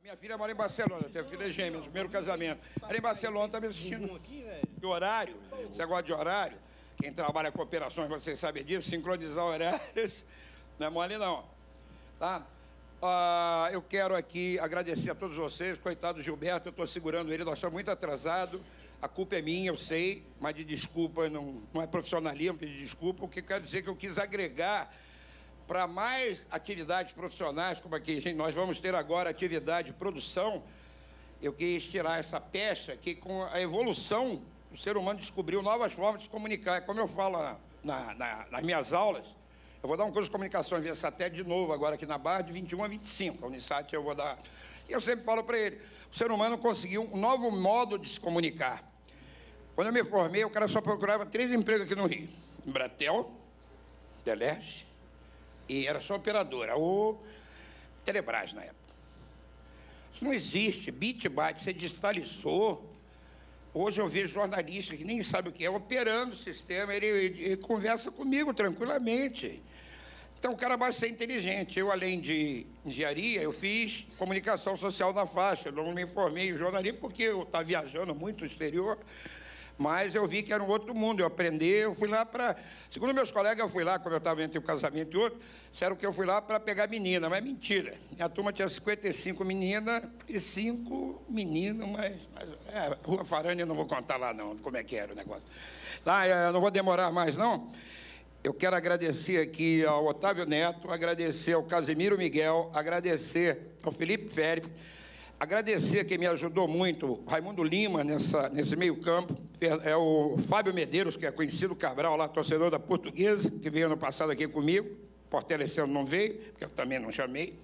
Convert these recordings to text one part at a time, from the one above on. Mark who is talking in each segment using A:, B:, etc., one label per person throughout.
A: Minha filha mora em Barcelona, eu tenho filha gêmea, primeiro casamento. Ela em Barcelona está me assistindo. De horário, esse negócio de horário, quem trabalha com operações, vocês sabem disso, sincronizar horários, não é mole não. Tá? Eu quero aqui agradecer a todos vocês, coitado do Gilberto, eu estou segurando ele, nós estamos muito atrasados, a culpa é minha, eu sei, mas de desculpa, não é profissionalismo pedir desculpa, o que quer dizer que eu quis agregar para mais atividades profissionais, como aqui nós vamos ter agora atividade de produção, eu quis tirar essa pecha que com a evolução o ser humano descobriu novas formas de se comunicar, como eu falo nas minhas aulas. Eu vou dar um curso de comunicações via satélite de novo, agora aqui na Barra, de 21 a 25. A Unisat eu vou dar. E eu sempre falo para ele, o ser humano conseguiu um novo modo de se comunicar. Quando eu me formei, o cara só procurava 3 empregos aqui no Rio. Embratel, Teleste, e era só operadora, ou Telebrás na época. Isso não existe, bit byte, você digitalizou. Hoje eu vejo jornalista que nem sabe o que é, operando o sistema, ele conversa comigo tranquilamente. Então o cara basta ser inteligente. Eu, além de engenharia, eu fiz comunicação social na faixa. Eu não me formei em jornalismo porque eu estava viajando muito no exterior, mas eu vi que era um outro mundo. Eu fui lá para... Segundo meus colegas, eu fui lá, quando eu estava entre um casamento e outro, disseram que eu fui lá para pegar menina, mas mentira. Minha turma tinha 55 meninas e 5 meninos, mas Rua Farane eu não vou contar lá, não, como é que era o negócio. Tá, eu não vou demorar mais, não. Eu quero agradecer aqui ao Otávio Neto, agradecer ao Casimiro Miguel, agradecer ao Felipe Félix, agradecer quem me ajudou muito, Raimundo Lima, nesse meio campo, é o Fábio Medeiros, que é conhecido Cabral, lá, torcedor da Portuguesa, que veio ano passado aqui comigo, Portela esse ano não veio, porque eu também não chamei,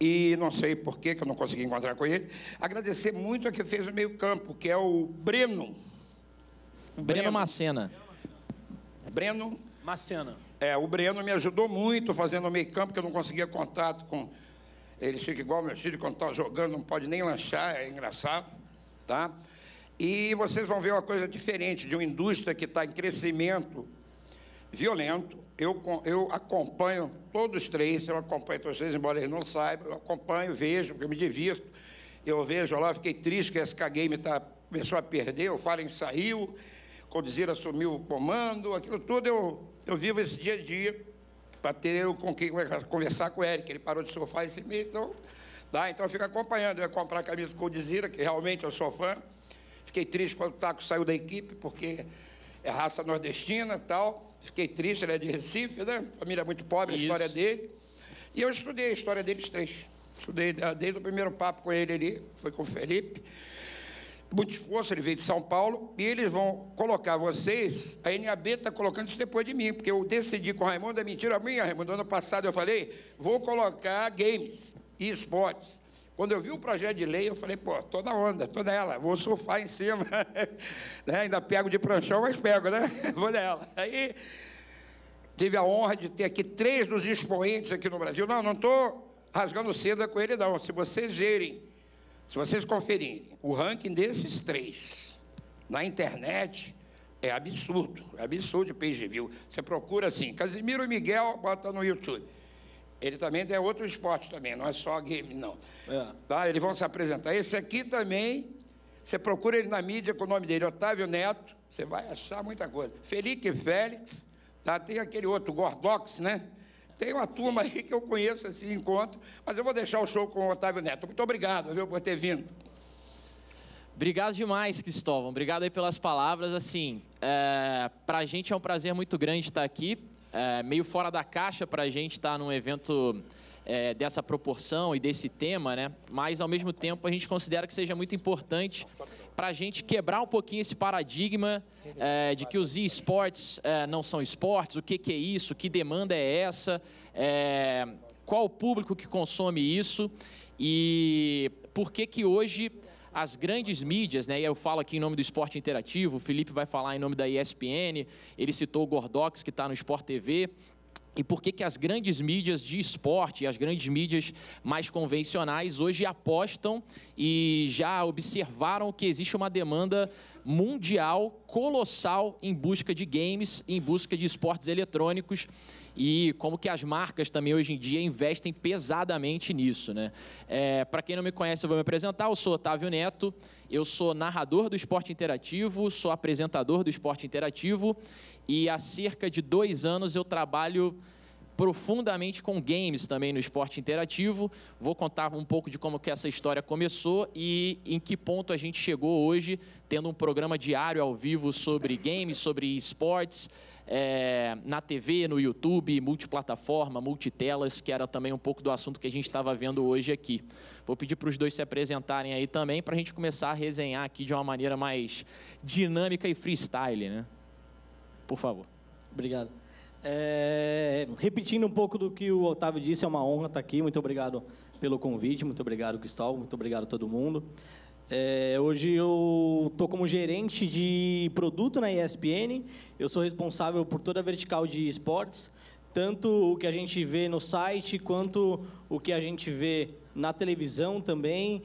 A: e não sei por que eu não consegui encontrar com ele. Agradecer muito a quem fez o meio campo, que é o Breno.
B: Breno Macena.
A: Breno
C: Macena.
A: O Breno me ajudou muito fazendo o meio campo, que eu não conseguia contato com... Eles ficam igual meu filho, quando está jogando, não pode nem lanchar, é engraçado, tá? E vocês vão ver uma coisa diferente, de uma indústria que está em crescimento violento. Eu acompanho todos os três, eu acompanho todos os três, embora eles não saibam, eu acompanho, vejo, porque eu me divirto. Eu vejo lá, fiquei triste que a SK Game começou a perder, o Fallen saiu, o Coldzera assumiu o comando, aquilo tudo eu vivo esse dia a dia, para ter com quem conversar com o Eric, ele parou de surfar esse mês, então eu fico acompanhando, eu ia comprar a camisa do Coldzera, que realmente eu sou fã, fiquei triste quando o Taco saiu da equipe, porque é raça nordestina e tal, fiquei triste, ele é de Recife, né, família muito pobre, a história dele, e eu estudei a história deles três, estudei desde o primeiro papo com ele ali, foi com o Felipe, muito esforço, ele veio de São Paulo, e eles vão colocar vocês, a NAB está colocando isso depois de mim, porque eu decidi com o Raimundo, é mentira minha, Raimundo, ano passado eu falei, vou colocar games e esportes. Quando eu vi o projeto de lei, eu falei, pô, toda onda, toda ela, vou surfar em cima, né? Ainda pego de pranchão, mas pego, né? Vou nela. Aí, tive a honra de ter aqui 3 dos expoentes aqui no Brasil, não estou rasgando seda com ele, não, se vocês verem, se vocês conferirem o ranking desses 3 na internet, é absurdo o page view. Você procura assim, Casimiro e Miguel, bota no YouTube. Ele também tem outro esporte também, não é só game, não. Tá? Eles vão se apresentar. Esse aqui também, você procura ele na mídia com o nome dele, Otávio Neto, você vai achar muita coisa. Felipe Félix, tá? Tem aquele outro, Gordox, né? Tem uma turma aí que eu conheço, assim, encontro, mas eu vou deixar o show com o Otávio Neto. Muito obrigado, viu, por ter vindo.
B: Obrigado demais, Cristóvão. Obrigado aí pelas palavras. Assim, para a gente é um prazer muito grande estar aqui. Meio fora da caixa para a gente estar num evento dessa proporção e desse tema, né? Mas, ao mesmo tempo, a gente considera que seja muito importante para a gente quebrar um pouquinho esse paradigma de que os e-sports não são esportes, o que é isso, que demanda é essa, qual o público que consome isso e por que hoje as grandes mídias, né, e eu falo aqui em nome do Esporte Interativo, o Felipe vai falar em nome da ESPN, ele citou o Gordox, que está no Sport TV, e por que as grandes mídias de esporte, as grandes mídias mais convencionais hoje apostam e já observaram que existe uma demanda mundial, colossal, em busca de games, em busca de esportes eletrônicos. e como que as marcas também hoje em dia investem pesadamente nisso, né? Para quem não me conhece, eu vou me apresentar. Eu sou Otávio Neto, eu sou narrador do esporte interativo, sou apresentador do esporte interativo e há cerca de 2 anos eu trabalho profundamente com games também no esporte interativo. Vou contar um pouco de como que essa história começou e em que ponto a gente chegou hoje, tendo um programa diário ao vivo sobre games, sobre esportes, na TV, no YouTube, multiplataforma, multitelas, que era também um pouco do assunto que a gente estava vendo hoje aqui. Vou pedir para os dois se apresentarem aí também, para a gente começar a resenhar aqui de uma maneira mais dinâmica e freestyle, né? Por favor.
C: Obrigado. Repetindo um pouco do que o Otávio disse, é uma honra estar aqui. Muito obrigado pelo convite, muito obrigado, Cristóvão, muito obrigado a todo mundo. Hoje eu estou como gerente de produto na ESPN. Eu sou responsável por toda a vertical de esportes, tanto o que a gente vê no site, quanto o que a gente vê na televisão também,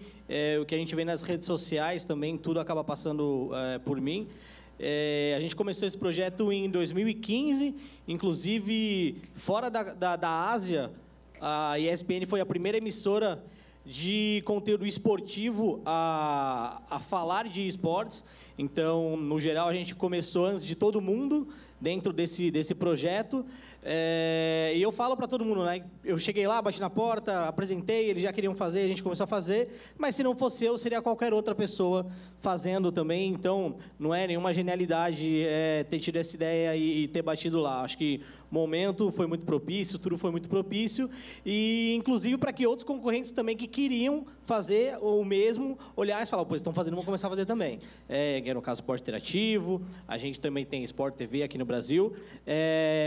C: o que a gente vê nas redes sociais também, tudo acaba passando por mim. A gente começou esse projeto em 2015, inclusive fora da Ásia, a ESPN foi a primeira emissora de conteúdo esportivo a falar de esportes. Então, no geral, a gente começou antes de todo mundo dentro desse projeto. E eu falo para todo mundo, né? Eu cheguei lá, bati na porta, apresentei, eles já queriam fazer, a gente começou a fazer, mas se não fosse eu, seria qualquer outra pessoa fazendo também. Então, não é nenhuma genialidade ter tido essa ideia e ter batido lá. Acho que o momento foi muito propício, tudo foi muito propício, e inclusive para que outros concorrentes também que queriam fazer o mesmo, olhar e falar, pô, estão fazendo, vamos começar a fazer também. Que era no caso Esporte Interativo, a gente também tem Sport TV aqui no Brasil,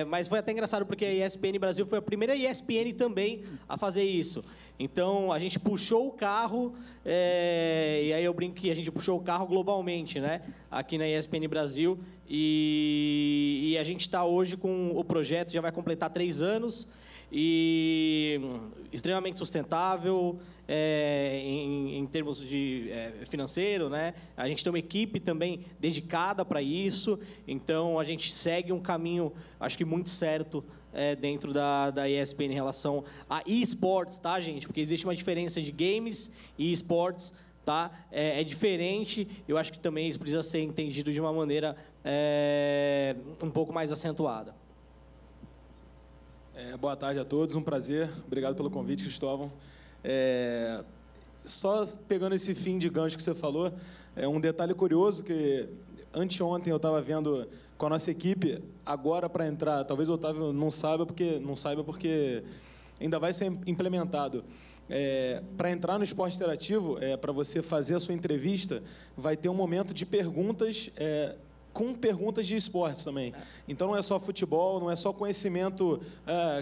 C: mas foi até engraçado porque a ESPN Brasil foi a primeira ESPN também a fazer isso. Então, a gente puxou o carro, e aí eu brinco que a gente puxou o carro globalmente, né? Aqui na ESPN Brasil, e a gente está hoje com o projeto, já vai completar 3 anos, e extremamente sustentável em termos de financeiro, né? A gente tem uma equipe também dedicada para isso, então a gente segue um caminho, acho que muito certo, dentro da ESPN em relação a esportes, tá, gente? Porque existe uma diferença de games e esportes, tá? É diferente, eu acho que também isso precisa ser entendido de uma maneira um pouco mais acentuada.
D: Boa tarde a todos, um prazer. Obrigado pelo convite, Cristóvão. Só pegando esse fim de gancho que você falou, um detalhe curioso que anteontem eu estava vendo com a nossa equipe, agora para entrar, talvez o Otávio não saiba porque ainda vai ser implementado. Para entrar no esporte interativo, para você fazer a sua entrevista, vai ter um momento de perguntas, com perguntas de esportes também. Então, não é só futebol, não é só conhecimento.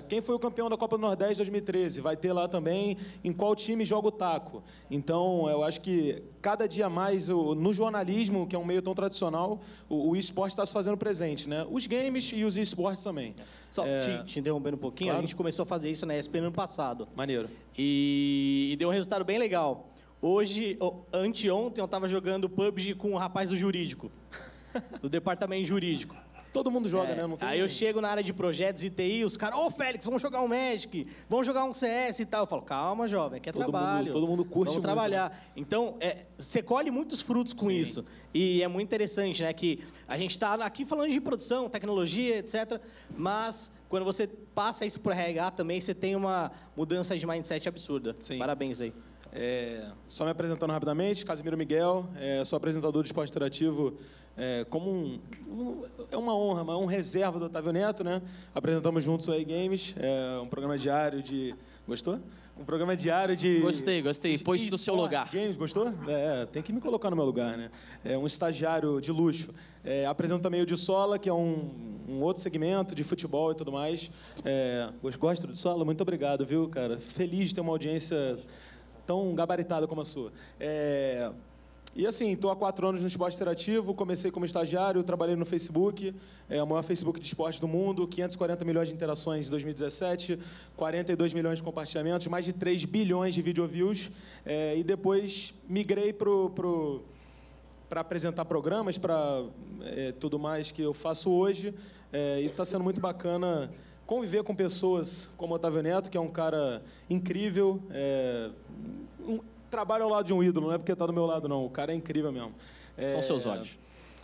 D: Quem foi o campeão da Copa do Nordeste 2013? Vai ter lá também em qual time joga o taco. Então, eu acho que cada dia mais, no jornalismo, que é um meio tão tradicional, o esporte está se fazendo presente, né? Os games e os esportes também.
C: Só te interrompendo um pouquinho, claro. A gente começou a fazer isso na ESPN no ano passado.
D: Maneiro.
C: E deu um resultado bem legal. Hoje, anteontem, eu estava jogando PUBG com um rapaz do jurídico. Do departamento jurídico.
D: Todo mundo joga, né? Não tem...
C: Aí eu chego na área de projetos e TI, os caras, Félix, vamos jogar um Magic, vamos jogar um CS e tal. Eu falo, calma, jovem, aqui é trabalho.
D: Todo mundo curte
C: vamos
D: muito,
C: trabalhar.
D: Né?
C: Então, você colhe muitos frutos com isso. E é muito interessante, né? Que a gente está aqui falando de produção, tecnologia, etc. Mas, quando você passa isso para o RH também, você tem uma mudança de mindset absurda. Sim. Parabéns aí.
D: Só me apresentando rapidamente, Casimiro Miguel, sou apresentador de esporte interativo, como é uma honra, um reserva do Otávio Neto, né? Apresentamos juntos o iGames, um programa diário de... Gostou? Um programa diário de...
B: Gostei. Pôs no seu lugar.
D: Games, gostou? Tem que me colocar no meu lugar, né? Um estagiário de luxo. Apresento também o de Sola, que é um outro segmento de futebol e tudo mais. Gosta do Sola? Muito obrigado, viu, cara? Feliz de ter uma audiência tão gabaritada como a sua. E assim, estou há 4 anos no esporte interativo, comecei como estagiário, trabalhei no Facebook, o maior Facebook de esporte do mundo, 540 milhões de interações em 2017, 42 milhões de compartilhamentos, mais de 3 bilhões de video views, e depois migrei para apresentar programas, para tudo mais que eu faço hoje, e está sendo muito bacana conviver com pessoas como o Otávio Neto, que é um cara incrível, trabalha ao lado de um ídolo, não é porque está do meu lado, não. O cara é incrível mesmo.
B: São seus olhos.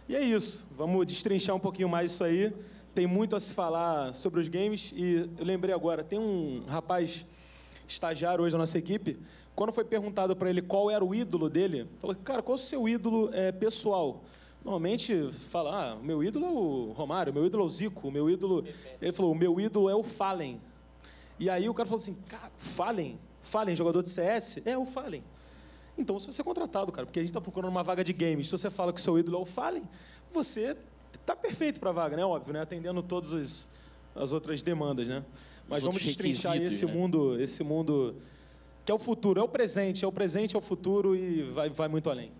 D: E é isso. Vamos destrinchar um pouquinho mais isso aí. Tem muito a se falar sobre os games. E eu lembrei agora, tem um rapaz estagiário hoje da nossa equipe. Quando foi perguntado para ele qual era o ídolo dele, falou, cara, qual é o seu ídolo pessoal? Normalmente fala, o meu ídolo é o Romário, o meu ídolo é o Zico, o meu ídolo... Ele falou, o meu ídolo é o Fallen. E aí o cara falou assim, cara, Fallen? Fallen, jogador de CS? É, o Fallen. Então você vai ser contratado, cara, porque a gente está procurando uma vaga de games. Se você fala que o seu ídolo é o Fallen, você está perfeito para a vaga, né? Óbvio, né? Atendendo todas as outras demandas, né? Mas vamos destrinchar esse mundo que é o futuro, é o presente, é o futuro e vai muito além.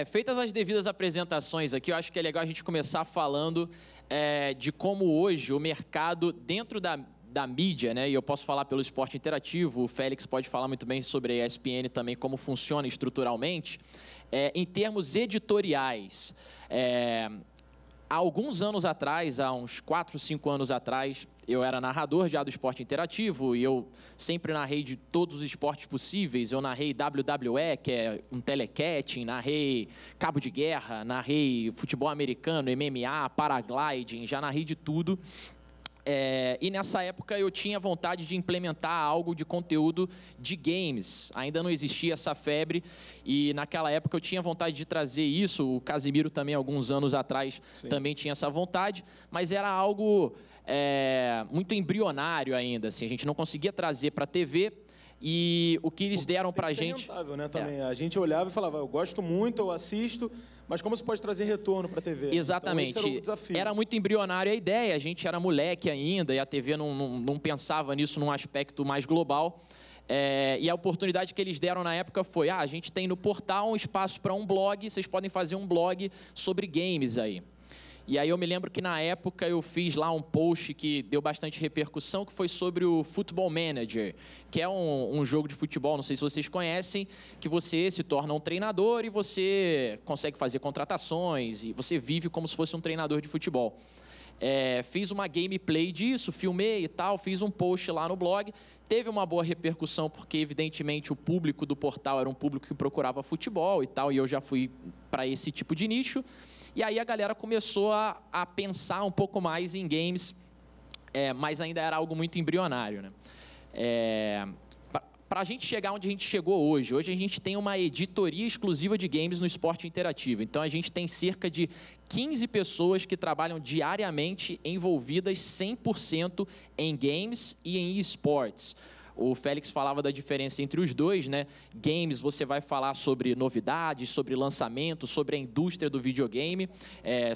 B: Feitas as devidas apresentações aqui, eu acho que é legal a gente começar falando de como hoje o mercado dentro da mídia, né? E eu posso falar pelo esporte interativo, o Félix pode falar muito bem sobre a ESPN também, como funciona estruturalmente, em termos editoriais. Há alguns anos atrás, há uns 4, 5 anos atrás, eu era narrador já do esporte interativo e eu sempre narrei de todos os esportes possíveis. Eu narrei WWE, que é um telecatching, narrei cabo de guerra, narrei futebol americano, MMA, paragliding, já narrei de tudo. E nessa época eu tinha vontade de implementar algo de conteúdo de games. Ainda não existia essa febre e naquela época eu tinha vontade de trazer isso. O Casimiro também, alguns anos atrás, também tinha essa vontade, mas era algo muito embrionário ainda. Assim, a gente não conseguia trazer para a TV. E o que eles deram para a gente...
D: rentável, né, também. A gente olhava e falava, eu gosto muito, eu assisto, mas como você pode trazer retorno para a TV?
B: Exatamente.
D: Então, esse era o desafio.
B: Era muito embrionário a ideia, a gente era moleque ainda e a TV não pensava nisso num aspecto mais global. E a oportunidade que eles deram na época foi, a gente tem no portal um espaço para um blog, vocês podem fazer um blog sobre games aí. E aí eu me lembro que na época eu fiz lá um post que deu bastante repercussão, que foi sobre o Football Manager, que é um jogo de futebol, não sei se vocês conhecem, que você se torna um treinador e você consegue fazer contratações e você vive como se fosse um treinador de futebol. Fiz uma gameplay disso, filmei e tal, fiz um post lá no blog, teve uma boa repercussão porque evidentemente o público do portal era um público que procurava futebol e tal, e eu já fui para esse tipo de nicho. E aí a galera começou a pensar um pouco mais em games, mas ainda era algo muito embrionário, né? Para a gente chegar onde a gente chegou hoje a gente tem uma editoria exclusiva de games no esporte interativo. Então, a gente tem cerca de 15 pessoas que trabalham diariamente envolvidas 100% em games e em esportes. O Félix falava da diferença entre os dois, né? Games, você vai falar sobre novidades, sobre lançamento, sobre a indústria do videogame,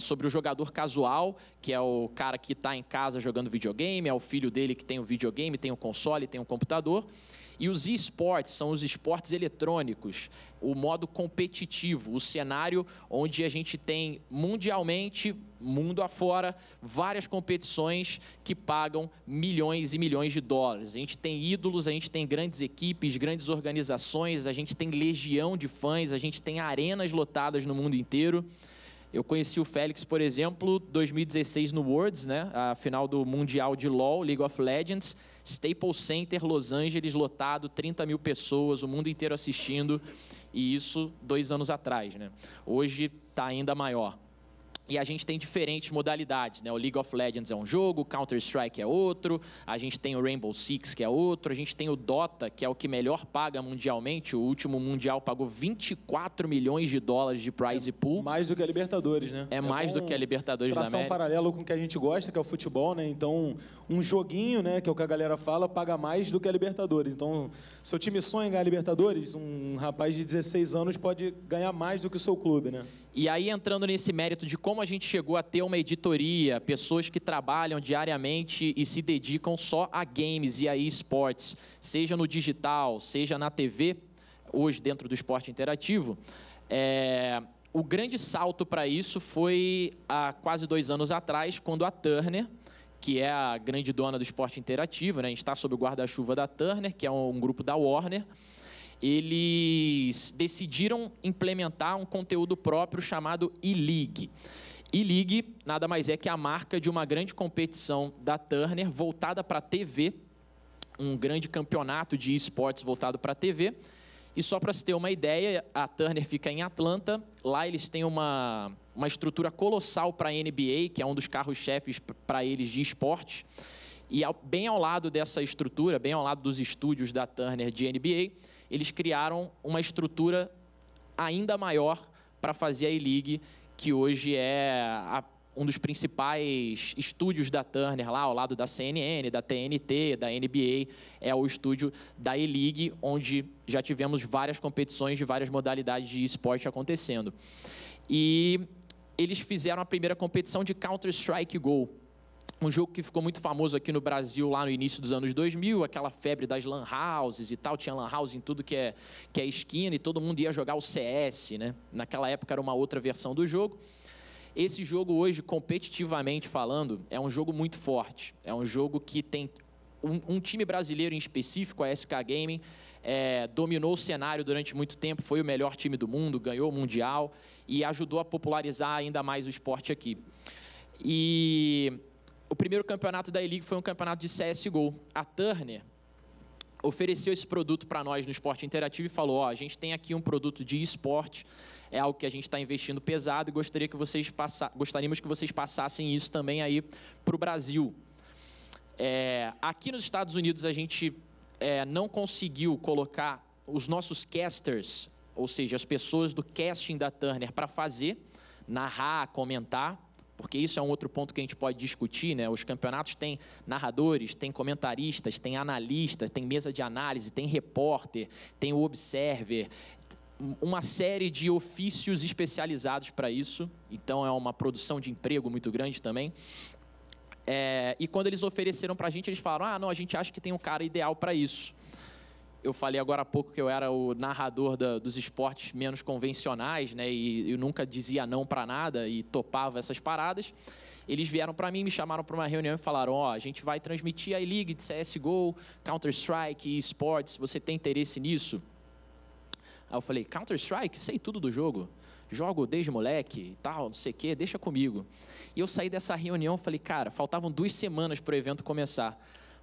B: sobre o jogador casual, que é o cara que está em casa jogando videogame, é o filho dele que tem o videogame, tem o console, tem o computador. E os esportes são os esportes eletrônicos, o modo competitivo, o cenário onde a gente tem mundialmente, mundo afora, várias competições que pagam milhões e milhões de dólares. A gente tem ídolos, a gente tem grandes equipes, grandes organizações, a gente tem legião de fãs, a gente tem arenas lotadas no mundo inteiro. Eu conheci o Félix, por exemplo, 2016 no Worlds, né? A final do Mundial de LoL, League of Legends, Staples Center, Los Angeles, lotado, 30 mil pessoas, o mundo inteiro assistindo, e isso 2 anos atrás, né? Hoje está ainda maior. E a gente tem diferentes modalidades, né? O League of Legends é um jogo, o Counter-Strike é outro, a gente tem o Rainbow Six, que é outro, a gente tem o Dota, que é o que melhor paga mundialmente, o último mundial pagou 24 milhões de dólares de prize pool.
D: Mais do que a Libertadores, né?
B: Mais do que a Libertadores da América.
D: Traçar um paralelo com o que a gente gosta, que é o futebol, né? Então, um joguinho, né, que é o que a galera fala, paga mais do que a Libertadores. Então, seu time sonha em ganhar a Libertadores, um rapaz de 16 anos pode ganhar mais do que o seu clube, né?
B: E aí, entrando nesse mérito de como a gente chegou a ter uma editoria, pessoas que trabalham diariamente e se dedicam só a games e a esportes, seja no digital, seja na TV, hoje dentro do esporte interativo, o grande salto para isso foi há quase 2 anos atrás, quando a Turner, que é a grande dona do esporte interativo, né? A gente está sob o guarda-chuva da Turner, que é um grupo da Warner, eles decidiram implementar um conteúdo próprio chamado E-League. E-League nada mais é que a marca de uma grande competição da Turner voltada para a TV, um grande campeonato de esportes voltado para a TV. E só para se ter uma ideia, a Turner fica em Atlanta. Lá eles têm uma estrutura colossal para a NBA, que é um dos carros-chefes para eles de esportes. E bem ao lado dessa estrutura, bem ao lado dos estúdios da Turner de NBA, eles criaram uma estrutura ainda maior para fazer a E-League, que hoje é um dos principais estúdios da Turner, lá ao lado da CNN, da TNT, da NBA, é o estúdio da E-League, onde já tivemos várias competições de várias modalidades de esporte acontecendo. E eles fizeram a primeira competição de Counter-Strike Go, um jogo que ficou muito famoso aqui no Brasil lá no início dos anos 2000, aquela febre das lan houses e tal, tinha lan house em tudo que é esquina e todo mundo ia jogar o CS, né? Naquela época era uma outra versão do jogo. Esse jogo hoje, competitivamente falando, é um jogo muito forte. É um jogo que tem um time brasileiro em específico, a SK Gaming, dominou o cenário durante muito tempo, foi o melhor time do mundo, ganhou o Mundial e ajudou a popularizar ainda mais o esporte aqui. E o primeiro campeonato da E-League foi um campeonato de CSGO. A Turner ofereceu esse produto para nós no esporte interativo e falou, a gente tem aqui um produto de esporte, é algo que a gente está investindo pesado e gostaríamos que vocês passassem isso também aí para o Brasil. Aqui nos Estados Unidos a gente não conseguiu colocar os nossos casters, ou seja, as pessoas do casting da Turner para fazer, narrar, comentar, porque isso é um outro ponto que a gente pode discutir, né? Os campeonatos têm narradores, têm comentaristas, têm analistas, tem mesa de análise, tem repórter, tem o observer, uma série de ofícios especializados para isso. Então, é uma produção de emprego muito grande também. E quando eles ofereceram para a gente, eles falaram, não, a gente acha que tem um cara ideal para isso. Eu falei agora há pouco que eu era o narrador dos esportes menos convencionais, né? E eu nunca dizia não para nada e topava essas paradas. Eles vieram para mim, me chamaram para uma reunião e falaram, a gente vai transmitir a E-League de CSGO, Counter-Strike e esportes, você tem interesse nisso? Aí eu falei, Counter-Strike? Sei tudo do jogo. Jogo desde moleque e tal, não sei o quê, deixa comigo. E eu saí dessa reunião e falei, cara, faltavam 2 semanas para o evento começar.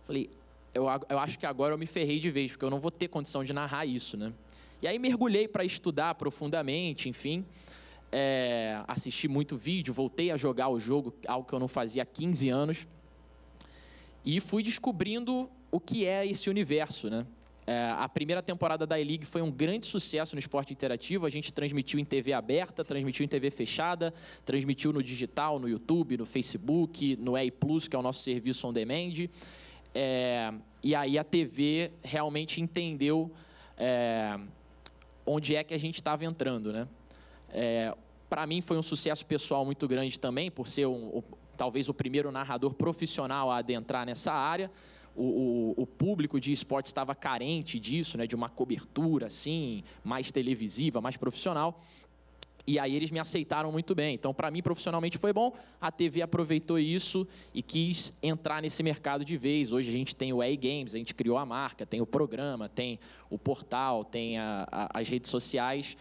B: Falei, eu acho que agora eu me ferrei de vez, porque eu não vou ter condição de narrar isso, né? E aí mergulhei para estudar profundamente, enfim. Assisti muito vídeo, voltei a jogar o jogo, algo que eu não fazia há 15 anos. E fui descobrindo o que é esse universo, né? A primeira temporada da E-League foi um grande sucesso no esporte interativo. A gente transmitiu em TV aberta, transmitiu em TV fechada, transmitiu no digital, no YouTube, no Facebook, no EI Plus, que é o nosso serviço on demand. E aí a TV realmente entendeu onde é que a gente estava entrando, né? Para mim foi um sucesso pessoal muito grande também, por ser talvez o primeiro narrador profissional a adentrar nessa área. O público de esportes estava carente disso, né? De uma cobertura assim, mais televisiva, mais profissional. E aí eles me aceitaram muito bem. Então, para mim, profissionalmente foi bom. A TV aproveitou isso e quis entrar nesse mercado de vez. Hoje a gente tem o EA Games, a gente criou a marca, tem o programa, tem o portal, tem as redes sociais.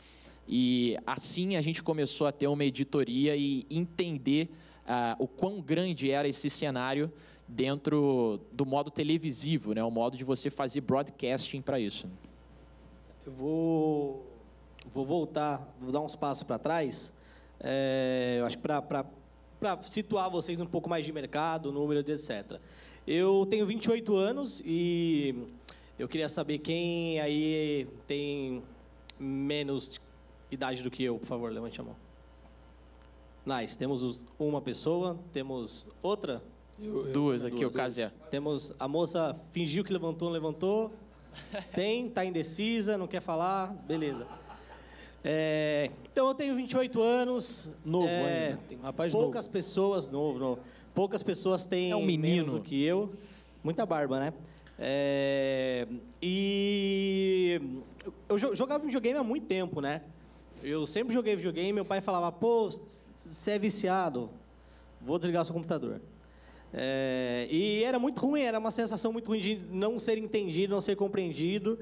B: E assim a gente começou a ter uma editoria e entender o quão grande era esse cenário dentro do modo televisivo, né? O modo de você fazer broadcasting para isso.
C: Eu vou voltar, vou dar uns passos para trás. Eu acho que para situar vocês um pouco mais de mercado, números, etc. Eu tenho 28 anos e eu queria saber quem aí tem menos idade do que eu, por favor, levante a mão. Nice, temos uma pessoa, temos outra?
B: Duas aqui, o Casé.
C: Temos a moça fingiu que levantou, não levantou. Tá indecisa, não quer falar, beleza. Então eu tenho 28 anos.
D: Novo ainda.
C: Um rapaz poucas novo. Pessoas, novo. Poucas pessoas têm
B: um menino
C: menos do que eu. Muita barba, né? E eu jogava videogame há muito tempo, né? Eu sempre joguei videogame, meu pai falava, pô, você é viciado, vou desligar seu computador. E era muito ruim, era uma sensação muito ruim de não ser entendido, não ser compreendido.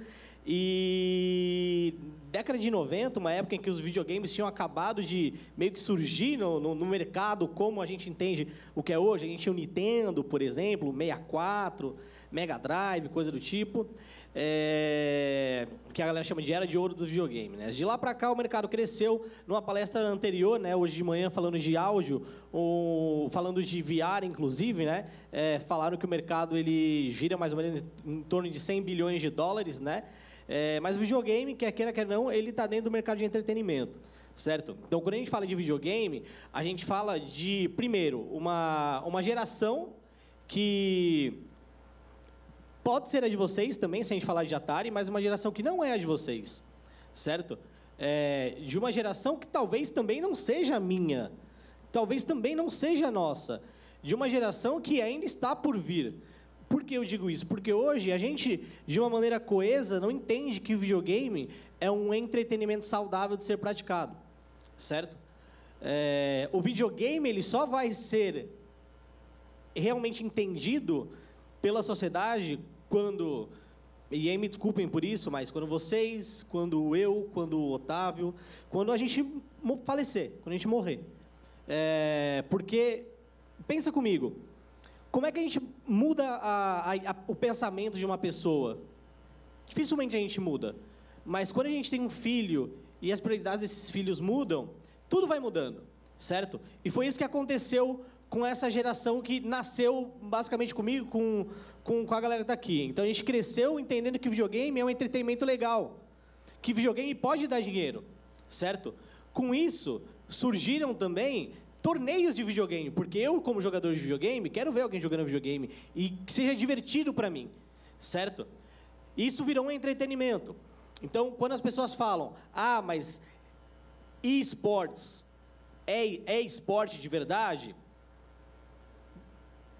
C: E década de 90, uma época em que os videogames tinham acabado de meio que surgir no mercado, como a gente entende o que é hoje. A gente tinha o Nintendo, por exemplo, 64, Mega Drive, coisa do tipo, que a galera chama de era de ouro dos videogames, né? De lá para cá o mercado cresceu. Numa palestra anterior, né, hoje de manhã, falando de áudio, falando de VR, inclusive, né, falaram que o mercado ele gira mais ou menos em torno de 100 bilhões de dólares, né? Mas o videogame, quer queira, quer não, ele está dentro do mercado de entretenimento, certo? Então, quando a gente fala de videogame, a gente fala de, primeiro, uma geração que pode ser a de vocês também, se a gente falar de Atari, mas uma geração que não é a de vocês, certo? De uma geração que talvez também não seja a minha, talvez também não seja a nossa, de uma geração que ainda está por vir. Por que eu digo isso? Porque hoje a gente, de uma maneira coesa, não entende que o videogame é um entretenimento saudável de ser praticado, certo? O videogame ele só vai ser realmente entendido pela sociedade quando, e aí me desculpem por isso, mas quando vocês, quando eu, quando o Otávio, quando a gente falecer, quando a gente morrer. Porque, pensa comigo, como é que a gente muda o pensamento de uma pessoa? Dificilmente a gente muda. Mas quando a gente tem um filho e as prioridades desses filhos mudam, tudo vai mudando, certo? E foi isso que aconteceu com essa geração que nasceu basicamente comigo, com a galera que está aqui. Então a gente cresceu entendendo que videogame é um entretenimento legal, que videogame pode dar dinheiro, certo? Com isso, surgiram também torneios de videogame, porque eu, como jogador de videogame, quero ver alguém jogando videogame e que seja divertido para mim, certo? Isso virou um entretenimento. Então, quando as pessoas falam, mas e-sports é esporte de verdade,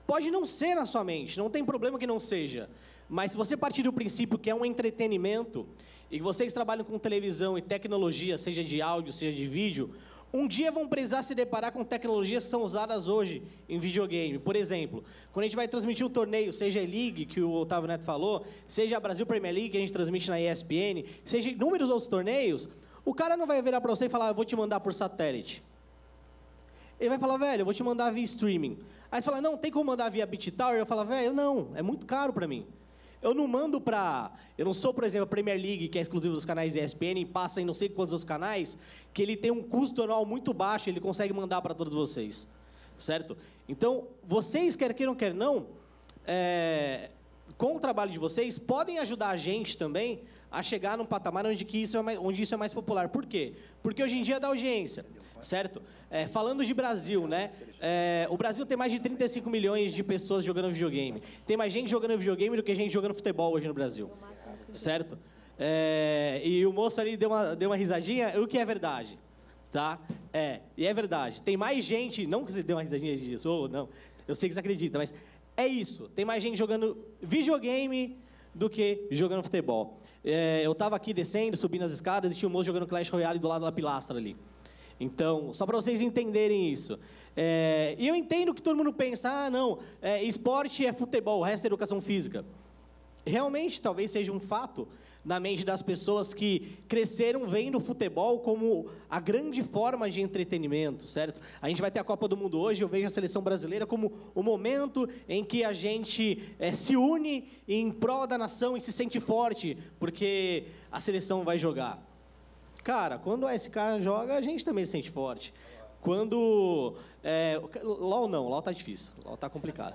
C: pode não ser na sua mente, não tem problema que não seja, mas se você partir do princípio que é um entretenimento, e vocês trabalham com televisão e tecnologia, seja de áudio, seja de vídeo, um dia vão precisar se deparar com tecnologias que são usadas hoje em videogame. Por exemplo, quando a gente vai transmitir um torneio, seja a League, que o Otávio Neto falou, seja a Brasil Premier League, que a gente transmite na ESPN, seja inúmeros outros torneios, o cara não vai virar para você e falar, eu vou te mandar por satélite. Ele vai falar, velho, eu vou te mandar via streaming. Aí você fala, não, tem como mandar via BitTower? Eu falo, velho, não, é muito caro para mim. Eu não mando para... Eu não sou, por exemplo, a Premier League, que é exclusivo dos canais ESPN, e passa em não sei quantos outros canais, que ele tem um custo anual muito baixo, ele consegue mandar para todos vocês, certo? Então, vocês, quer queiram, quer não, com o trabalho de vocês, podem ajudar a gente também a chegar num patamar onde isso é mais popular. Por quê? Porque hoje em dia dá audiência, certo? Falando de Brasil, né? O Brasil tem mais de 35 milhões de pessoas jogando videogame. Tem mais gente jogando videogame do que gente jogando futebol hoje no Brasil, certo? E o moço ali deu uma risadinha, o que é verdade, tá? E é verdade. Tem mais gente, não que você deu uma risadinha disso, ou não, eu sei que você acredita, mas é isso. Tem mais gente jogando videogame do que jogando futebol. Eu estava aqui descendo, subindo as escadas e tinha um moço jogando Clash Royale do lado da pilastra ali. Então, só para vocês entenderem isso. E eu entendo que todo mundo pensa, não, esporte é futebol, o resto é educação física. Realmente, talvez seja um fato na mente das pessoas que cresceram vendo o futebol como a grande forma de entretenimento, certo? A gente vai ter a Copa do Mundo hoje, eu vejo a seleção brasileira como o momento em que a gente se une em prol da nação e se sente forte, porque a seleção vai jogar. Cara, quando a SK joga, a gente também se sente forte. Quando... LOL não, LOL tá difícil, LOL tá complicado.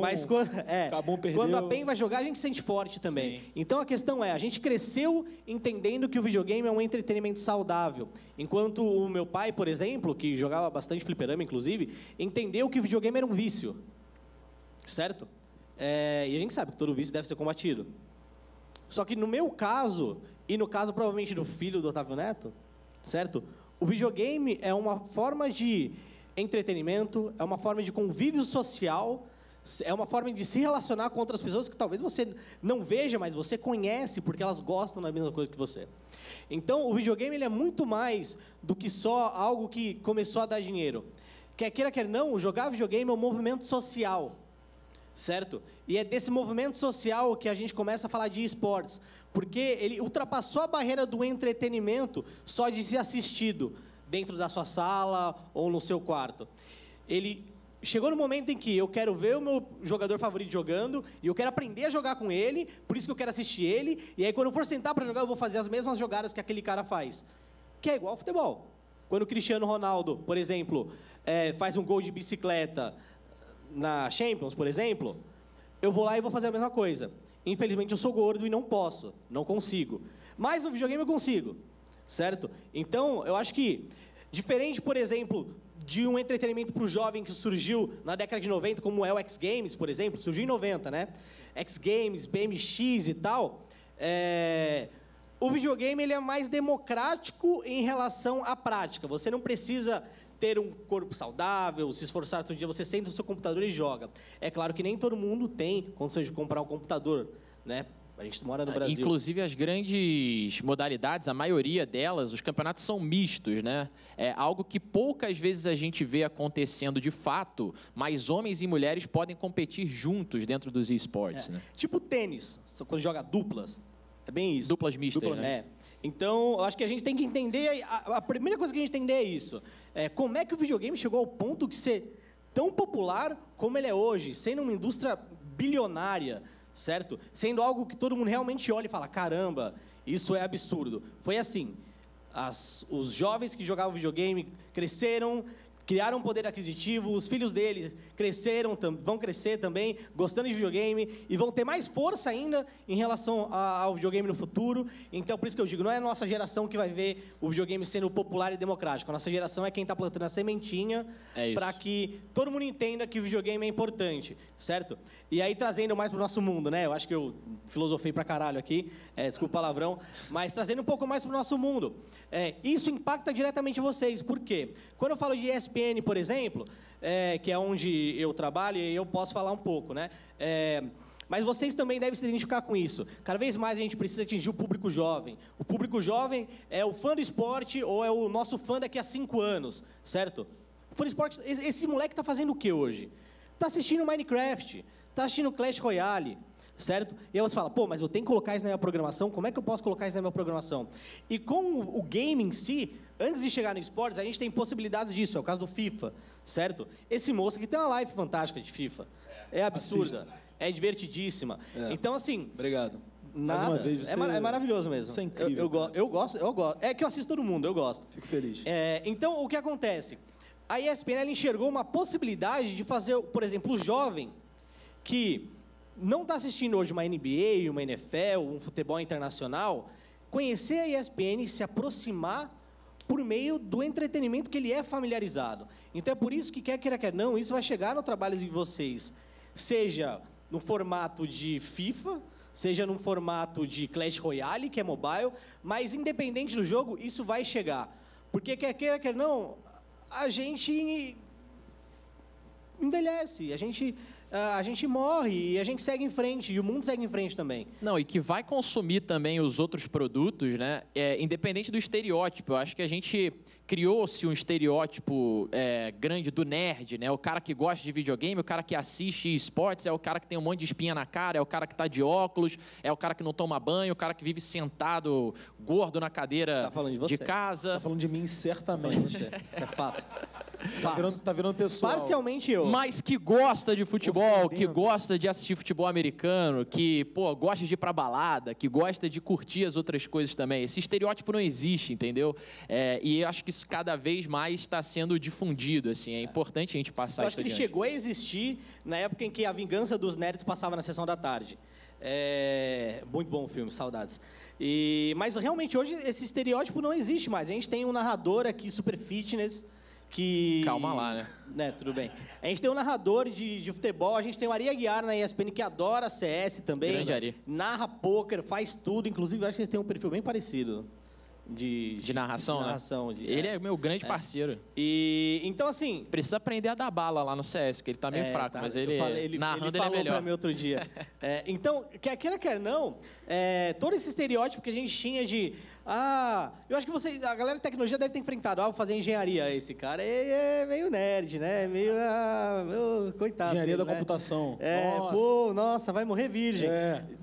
C: Mas quando a PEN vai jogar, a gente se sente forte também. Sim. Então a questão é, a gente cresceu entendendo que o videogame é um entretenimento saudável. Enquanto o meu pai, por exemplo, que jogava bastante fliperama, inclusive, entendeu que o videogame era um vício. Certo? E a gente sabe que todo vício deve ser combatido. Só que no meu caso, e no caso provavelmente do filho do Otávio Neto, certo? O videogame é uma forma de entretenimento, é uma forma de convívio social, é uma forma de se relacionar com outras pessoas que talvez você não veja, mas você conhece porque elas gostam da mesma coisa que você. Então, o videogame ele é muito mais do que só algo que começou a dar dinheiro. quer queira, quer não, jogar videogame é um movimento social, certo? E é desse movimento social que a gente começa a falar de esportes, porque ele ultrapassou a barreira do entretenimento só de ser assistido dentro da sua sala ou no seu quarto. Ele chegou no momento em que eu quero ver o meu jogador favorito jogando e eu quero aprender a jogar com ele, por isso que eu quero assistir ele, e aí quando eu for sentar para jogar eu vou fazer as mesmas jogadas que aquele cara faz, que é igual ao futebol. Quando o Cristiano Ronaldo, por exemplo, faz um gol de bicicleta na Champions, por exemplo, eu vou lá e vou fazer a mesma coisa. Infelizmente eu sou gordo e não posso, não consigo. Mas no videogame eu consigo, certo? Então, eu acho que, diferente, por exemplo, de um entretenimento para o jovem que surgiu na década de 90, como é o X Games, por exemplo, surgiu em 90, né? X Games, BMX e tal, o videogame ele é mais democrático em relação à prática. Você não precisa ter um corpo saudável, se esforçar todo dia, você senta no seu computador e joga. É claro que nem todo mundo tem condições de comprar um computador, né? A gente mora no Brasil.
B: Inclusive, as grandes modalidades, a maioria delas, os campeonatos são mistos, né? É algo que poucas vezes a gente vê acontecendo de fato, mas homens e mulheres podem competir juntos dentro dos esportes, né?
C: Tipo tênis, quando joga duplas. É bem isso.
B: Duplas mistas, né?
C: Então, eu acho que a gente tem que entender... A primeira coisa que a gente tem que entender é isso. Como é que o videogame chegou ao ponto de ser tão popular como ele é hoje, sendo uma indústria bilionária, certo? Sendo algo que todo mundo realmente olha e fala, caramba, isso é absurdo. Foi assim, os jovens que jogavam videogame cresceram, criaram poder aquisitivo, os filhos deles cresceram, vão crescer também, gostando de videogame, e vão ter mais força ainda em relação ao videogame no futuro. Então, por isso que eu digo, não é a nossa geração que vai ver o videogame sendo popular e democrático. A nossa geração é quem está plantando a sementinha para que todo mundo entenda que o videogame é importante, certo? E aí, trazendo mais para o nosso mundo, né? Eu acho que eu filosofei pra caralho aqui, desculpa o palavrão, mas trazendo um pouco mais para o nosso mundo. Isso impacta diretamente vocês. Por quê? Quando eu falo de ESPN, por exemplo, que é onde eu trabalho, e eu posso falar um pouco, né? Mas vocês também devem se identificar com isso. Cada vez mais a gente precisa atingir o público jovem. O público jovem é o fã do esporte ou é o nosso fã daqui a 5 anos, certo? O fã do esporte, esse moleque está fazendo o que hoje? Está assistindo Minecraft, está assistindo Clash Royale, certo? E aí você fala, pô, mas eu tenho que colocar isso na minha programação? Como é que eu posso colocar isso na minha programação? E com o game em si, antes de chegar no esportes, a gente tem possibilidades disso. É o caso do FIFA, certo? Esse moço aqui tem uma live fantástica de FIFA. É absurda. Assista. É divertidíssima. Então, assim...
D: Obrigado.
C: Nada. Mais uma vez, você... é maravilhoso mesmo.
D: Isso é incrível.
C: Eu gosto. É que eu assisto todo mundo, eu gosto.
D: Fico feliz.
C: Então, o que acontece? A ESPN ela enxergou uma possibilidade de fazer, por exemplo, o jovem que não está assistindo hoje uma NBA, uma NFL, um futebol internacional, conhecer a ESPN e se aproximar por meio do entretenimento que ele é familiarizado. Então, é por isso que, quer queira, quer não, isso vai chegar no trabalho de vocês, seja no formato de FIFA, seja no formato de Clash Royale, que é mobile, mas, independente do jogo, isso vai chegar. Porque, quer queira, quer não, a gente envelhece, a gente morre e a gente segue em frente, e o mundo segue em frente também.
B: Não, e que vai consumir também os outros produtos, né? Independente do estereótipo. Eu acho que a gente criou-se um estereótipo grande do nerd, né? O cara que gosta de videogame, o cara que assiste esportes, é o cara que tem um monte de espinha na cara, é o cara que está de óculos, é o cara que não toma banho, o cara que vive sentado, gordo na cadeira de casa.
D: Tá falando de mim, certamente.
C: Isso é fato.
D: Tá virando pessoal.
C: Parcialmente eu.
B: Mas que gosta de futebol, que gosta de assistir futebol americano, que, gosta de ir pra balada, que gosta de curtir as outras coisas também. Esse estereótipo não existe, entendeu? E eu acho que isso cada vez mais está sendo difundido, assim. É importante a gente passar isso adiante.
C: Eu acho que ele chegou a existir na época em que A Vingança dos Nerds passava na sessão da tarde. Muito bom o filme, saudades. Mas realmente hoje esse estereótipo não existe mais. A gente tem um narrador aqui, super fitness, que...
B: Calma lá, né?
C: Tudo bem. A gente tem um narrador de futebol, a gente tem o Ari Aguiar na ESPN, que adora CS também.
B: Grande Ari.
C: Narra pôquer, faz tudo. Inclusive, eu acho que eles têm um perfil bem parecido.
B: De narração,
C: de narração, né?
B: Ele é meu grande parceiro.
C: Então, assim...
B: Precisa aprender a dar bala lá no CS, que ele tá meio fraco, mas ele narrando ele é melhor.
C: Ele falou pra mim outro dia. Então, quer queira, quer não, todo esse estereótipo que a gente tinha de... Eu acho que a galera de tecnologia deve ter enfrentado. Vou fazer engenharia. Esse cara é meio nerd, né? Meio coitado.
D: Engenharia
C: dele,
D: da
C: né?
D: computação.
C: Nossa, vai morrer virgem.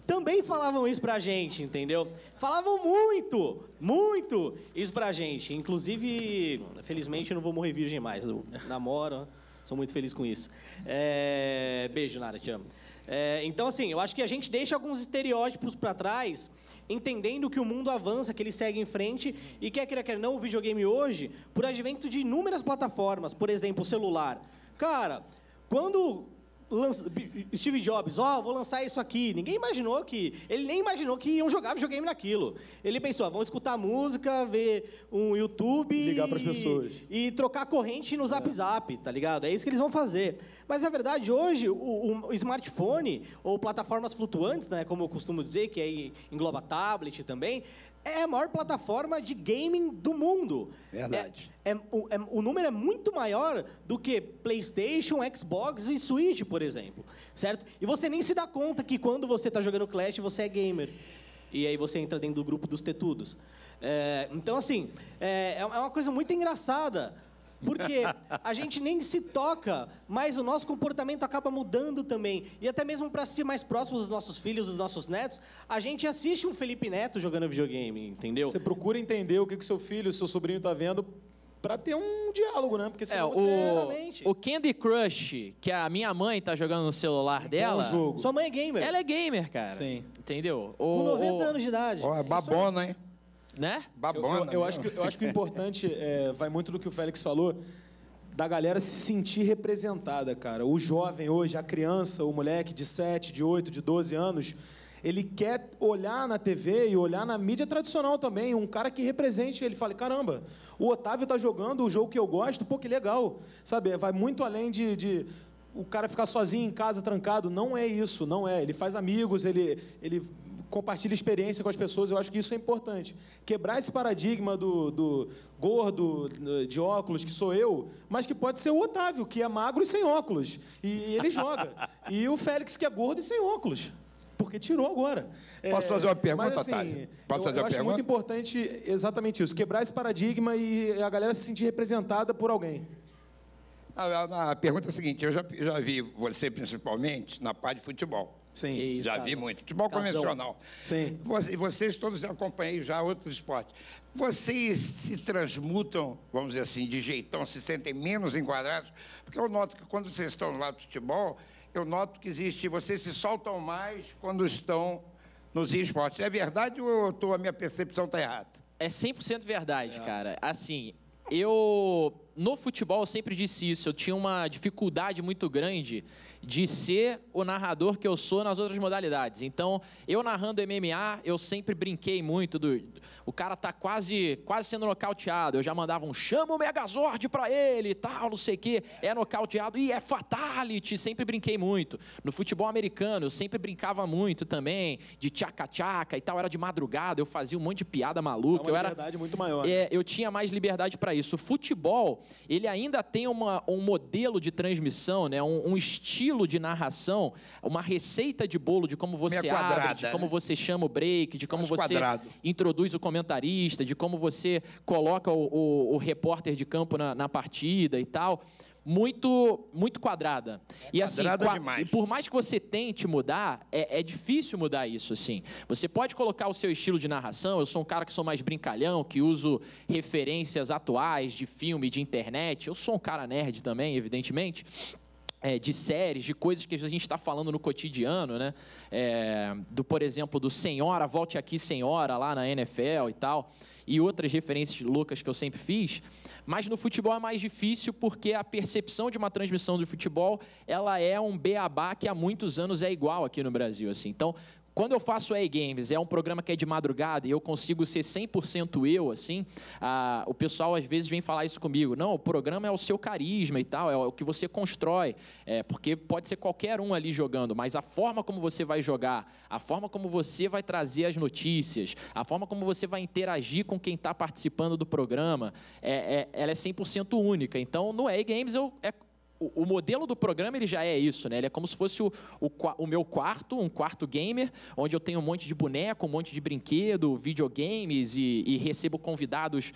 C: Também falavam isso pra gente, entendeu? Falavam muito isso pra gente. Inclusive, felizmente, eu não vou morrer virgem mais. Eu namoro, sou muito feliz com isso. Beijo, Nara, te amo. Então, assim, eu acho que a gente deixa alguns estereótipos pra trás, entendendo que o mundo avança, que ele segue em frente e quer queira, quer não, o videogame hoje, por advento de inúmeras plataformas, por exemplo, o celular. Cara, quando Steve Jobs, vou lançar isso aqui, ele nem imaginou que iam jogar videogame naquilo. Ele pensou, vamos escutar música, ver um YouTube...
D: Ligar para as pessoas.
C: E trocar corrente no Zap Zap, tá ligado? É isso que eles vão fazer. Mas, na verdade, hoje, o smartphone, ou plataformas flutuantes, né, como eu costumo dizer, que aí engloba tablet também, é a maior plataforma de gaming do mundo.
A: Verdade.
C: O número é muito maior do que PlayStation, Xbox e Switch, por exemplo. Certo? E você nem se dá conta que quando você está jogando Clash, você é gamer. E aí você entra dentro do grupo dos tetudos. Então, assim, é uma coisa muito engraçada. Porque a gente nem se toca, mas o nosso comportamento acaba mudando também. E até mesmo para ser mais próximo dos nossos filhos, dos nossos netos, a gente assiste um Felipe Neto jogando videogame, entendeu?
D: Você procura entender o que o seu filho, o seu sobrinho está vendo para ter um diálogo, né? Porque senão
B: o Candy Crush, que a minha mãe tá jogando no celular dela...
D: jogo.
C: Sua mãe é gamer.
B: Ela é gamer, cara.
D: Sim.
B: Entendeu?
C: Com 90 anos de idade.
A: É babona, hein?
B: Né?
A: Babona.
D: Eu acho que o importante vai muito do que o Félix falou, da galera se sentir representada, cara. O jovem hoje, a criança, o moleque de 7, de 8, de 12 anos, ele quer olhar na TV e olhar na mídia tradicional também, um cara que represente, ele fala, caramba, o Otávio tá jogando o jogo que eu gosto, pô, que legal. Sabe, vai muito além de o cara ficar sozinho em casa, trancado. Não é isso, não é. Ele faz amigos, ele compartilha experiência com as pessoas, eu acho que isso é importante. Quebrar esse paradigma do gordo de óculos, que sou eu, mas que pode ser o Otávio, que é magro e sem óculos. E ele joga. E o Félix, que é gordo e sem óculos. Porque tirou agora.
A: Posso fazer uma pergunta,
D: mas, assim,
A: Otávio? Posso fazer
D: eu
A: uma
D: acho
A: pergunta?
D: muito importante exatamente isso. Quebrar esse paradigma e a galera se sentir representada por alguém.
A: A pergunta é a seguinte, eu já vi você, principalmente, na parte de futebol.
D: Sim.
C: Isso,
A: Já
C: cara.
A: vi muito. Futebol
C: Casão.
A: convencional.
D: Sim.
A: Vocês todos acompanhei já outros esportes. Vocês se transmutam, vamos dizer assim, de jeitão, se sentem menos enquadrados? Porque eu noto que quando vocês estão lá do futebol, eu noto que vocês se soltam mais quando estão nos esportes. É verdade ou a minha percepção está errada?
B: É 100% verdade, cara. Assim, no futebol, eu sempre disse isso. Eu tinha uma dificuldade muito grande de ser o narrador que eu sou nas outras modalidades. Então, eu narrando MMA, eu sempre brinquei muito o cara tá quase sendo nocauteado. Eu já mandava chama o Megazord pra ele e tal, não sei o quê. É nocauteado e é fatality. Sempre brinquei muito. No futebol americano, eu sempre brincava muito também, de tchaca-tchaca e tal. Era de madrugada, eu fazia um monte de piada maluca.
D: É uma liberdade muito maior.
B: Eu tinha mais liberdade para isso. O futebol, ele ainda tem um modelo de transmissão, né? Um estilo de narração, uma receita de bolo de como você abre, de como você chama o break, de como você introduz o comentarista, de como você coloca o repórter de campo na partida e tal. Muito quadrada. E assim,
A: demais.
B: E por mais que você tente mudar, é difícil mudar isso, assim. Você pode colocar o seu estilo de narração. Eu sou um cara que sou mais brincalhão, que uso referências atuais de filme, de internet. Eu sou um cara nerd também, evidentemente. De séries, de coisas que a gente está falando no cotidiano, né? Por exemplo, do Senhora, Volte Aqui Senhora, lá na NFL e tal, e outras referências loucas que eu sempre fiz. Mas no futebol é mais difícil porque a percepção de uma transmissão do futebol, ela é um beabá que há muitos anos é igual aqui no Brasil, assim. Então, quando eu faço E-Games, é um programa que é de madrugada e eu consigo ser 100% eu, assim, o pessoal às vezes vem falar isso comigo. Não, o programa é o seu carisma e tal, é o que você constrói, porque pode ser qualquer um ali jogando, mas a forma como você vai jogar, a forma como você vai trazer as notícias, a forma como você vai interagir com quem está participando do programa, ela é 100% única. Então, no E-Games, o modelo do programa ele já é isso, né? Ele é como se fosse o meu quarto, um quarto gamer, onde eu tenho um monte de boneco, um monte de brinquedo, videogames e recebo convidados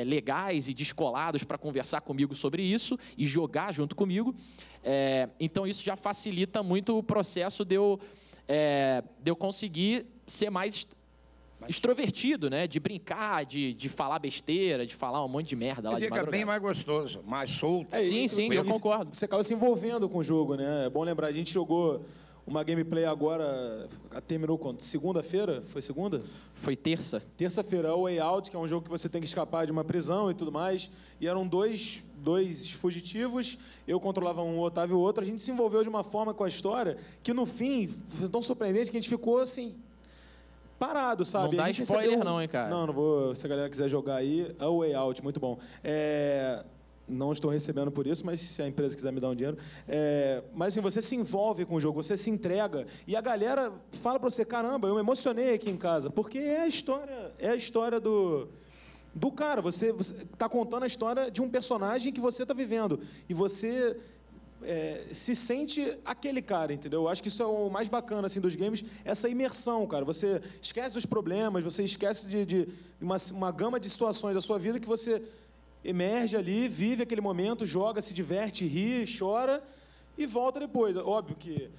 B: legais e descolados para conversar comigo sobre isso e jogar junto comigo. Então, isso já facilita muito o processo de eu conseguir ser mais extrovertido, né? De brincar, de falar besteira, de falar um monte de merda lá de madrugada.
A: Fica bem mais gostoso, mais solto.
B: Sim, eu concordo.
D: Você acaba se envolvendo com o jogo, né? É bom lembrar, a gente jogou uma gameplay agora, terminou quando? Segunda-feira? Foi segunda?
B: Foi terça.
D: Terça-feira, o Way Out, que é um jogo que você tem que escapar de uma prisão e tudo mais. E eram dois fugitivos, eu controlava um, o Otávio o outro. A gente se envolveu de uma forma com a história que, no fim, foi tão surpreendente que a gente ficou assim... parado, sabe?
B: Não dá spoiler não, hein, cara?
D: Não vou. Se a galera quiser jogar aí, é o Way Out, muito bom. Não estou recebendo por isso, mas se a empresa quiser me dar um dinheiro. Mas assim, você se envolve com o jogo, você se entrega, e a galera fala pra você, caramba, eu me emocionei aqui em casa, porque é a história do cara. Você tá contando a história de um personagem que você tá vivendo. E você... se sente aquele cara, entendeu? Eu acho que isso é o mais bacana assim, dos games, essa imersão, cara. Você esquece dos problemas, você esquece de uma gama de situações da sua vida que você emerge ali, vive aquele momento, joga, se diverte, ri, chora e volta depois. Óbvio que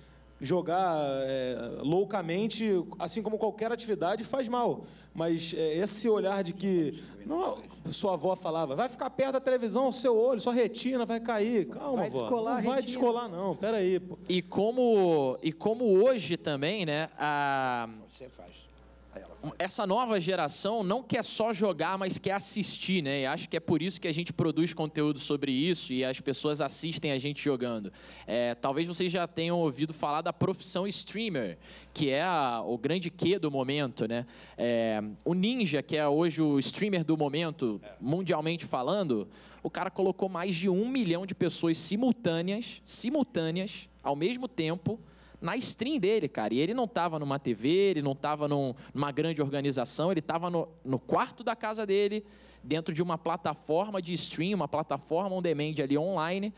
D: jogar loucamente, assim como qualquer atividade, faz mal. Mas esse olhar de que... Não, sua avó falava, vai ficar perto da televisão, o seu olho, sua retina vai cair. Calma,
C: vai
D: vó.
C: Descolar
D: não vai descolar, não. Peraí, pô.
B: E como hoje também, né?
A: Você faz.
B: Essa nova geração não quer só jogar, mas quer assistir, né? E acho que é por isso que a gente produz conteúdo sobre isso e as pessoas assistem a gente jogando. Talvez vocês já tenham ouvido falar da profissão streamer, que é o grande quê do momento, né? O Ninja, que é hoje o streamer do momento, mundialmente falando, o cara colocou mais de 1 milhão de pessoas simultâneas, ao mesmo tempo, na stream dele, cara. E ele não estava numa TV, ele não estava numa grande organização, ele estava no quarto da casa dele, dentro de uma plataforma de stream, uma plataforma on demand ali online,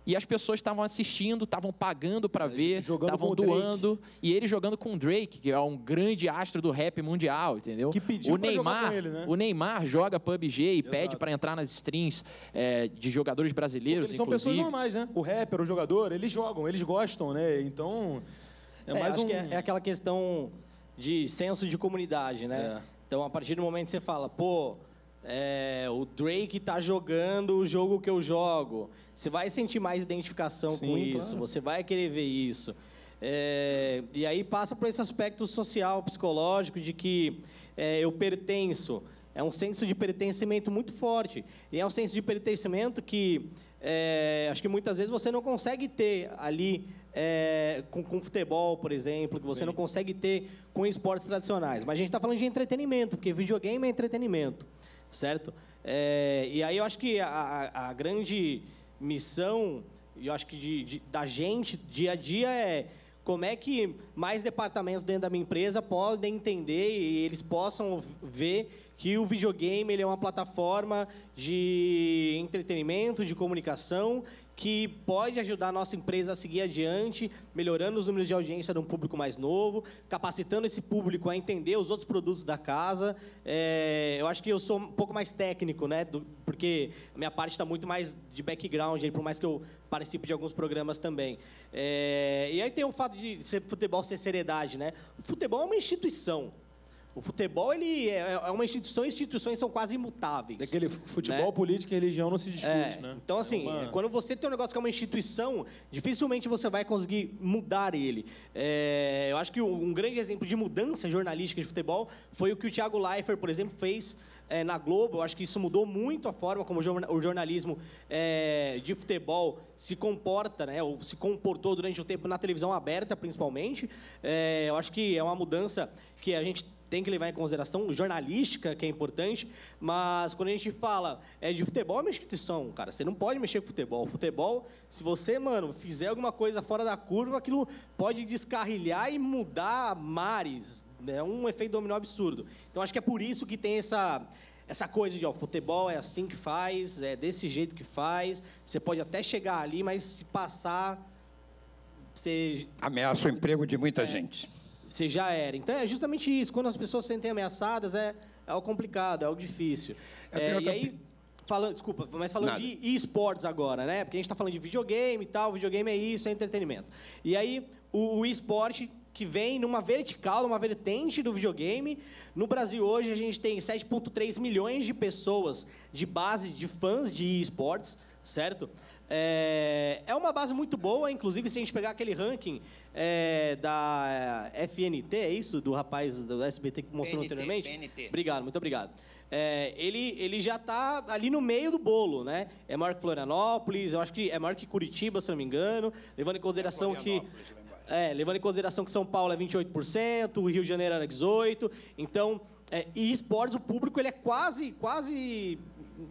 B: e as pessoas estavam assistindo, estavam pagando para ver, estavam doando, e ele jogando com o Drake, que é um grande astro do rap mundial, entendeu?
D: Que pediu pra jogar com ele, né?
B: O Neymar joga PUBG e pede para entrar nas streams de jogadores brasileiros,
D: eles são pessoas normais, né? O rapper, o jogador, eles jogam, eles gostam, né? Então,
C: acho que é aquela questão de senso de comunidade, né? Então, a partir do momento que você fala, pô, o Drake tá jogando o jogo que eu jogo, você vai sentir mais identificação com isso, claro. Você vai querer ver isso. E aí passa por esse aspecto social, psicológico, de que eu pertenço. É um senso de pertencimento muito forte. E é um senso de pertencimento que acho que muitas vezes você não consegue ter ali com futebol, por exemplo, que você não consegue ter com esportes tradicionais. Mas a gente está falando de entretenimento, porque videogame é entretenimento. Certo? E aí eu acho que a grande missão, eu acho que da gente, dia a dia, é como é que mais departamentos dentro da minha empresa podem entender e eles possam ver que o videogame ele é uma plataforma de entretenimento, de comunicação, que pode ajudar a nossa empresa a seguir adiante, melhorando os números de audiência de um público mais novo, capacitando esse público a entender os outros produtos da casa. Eu acho que eu sou um pouco mais técnico, né? Porque a minha parte está muito mais de background, por mais que eu participe de alguns programas também. E aí tem o fato de futebol ser seriedade, né? O futebol é uma instituição. O futebol ele é uma instituição, instituições são quase imutáveis.
D: Daquele futebol, né? Política e religião não se discute, né?
C: Então, assim, quando você tem um negócio que é uma instituição, dificilmente você vai conseguir mudar ele. Eu acho que um grande exemplo de mudança jornalística de futebol foi o que o Thiago Leifert, por exemplo, fez na Globo. Eu acho que isso mudou muito a forma como o jornalismo de futebol se comporta, né? Ou se comportou durante o tempo na televisão aberta, principalmente. Eu acho que é uma mudança que a gente tem que levar em consideração, jornalística, que é importante, mas quando a gente fala de futebol, é uma instituição, cara. Você não pode mexer com futebol. Futebol, se você, fizer alguma coisa fora da curva, aquilo pode descarrilhar e mudar mares. É um efeito dominó absurdo. Então, acho que é por isso que tem essa coisa de, ó, futebol é assim que faz, é desse jeito que faz, você pode até chegar ali, mas se passar, você...
A: Ameaça o emprego de muita gente.
C: Você já era. Então, é justamente isso. Quando as pessoas se sentem ameaçadas, é algo complicado, é algo difícil. E aí, desculpa, mas falando de esportes agora, né? Porque a gente está falando de videogame e tal, videogame é isso, é entretenimento. E aí, o esporte que vem numa vertical, numa vertente do videogame. No Brasil, hoje, a gente tem 7,3 milhões de pessoas de base, de fãs de esportes, certo? É uma base muito boa, inclusive, se a gente pegar aquele ranking da FNT, é isso? Do rapaz do SBT que mostrou anteriormente?
A: PNT.
C: Obrigado, muito obrigado. Ele já está ali no meio do bolo, né? É maior que Florianópolis, eu acho que é maior que Curitiba, se não me engano, levando em consideração que São Paulo é 28%, o Rio de Janeiro era 18%. Então, e esportes, o público ele é quase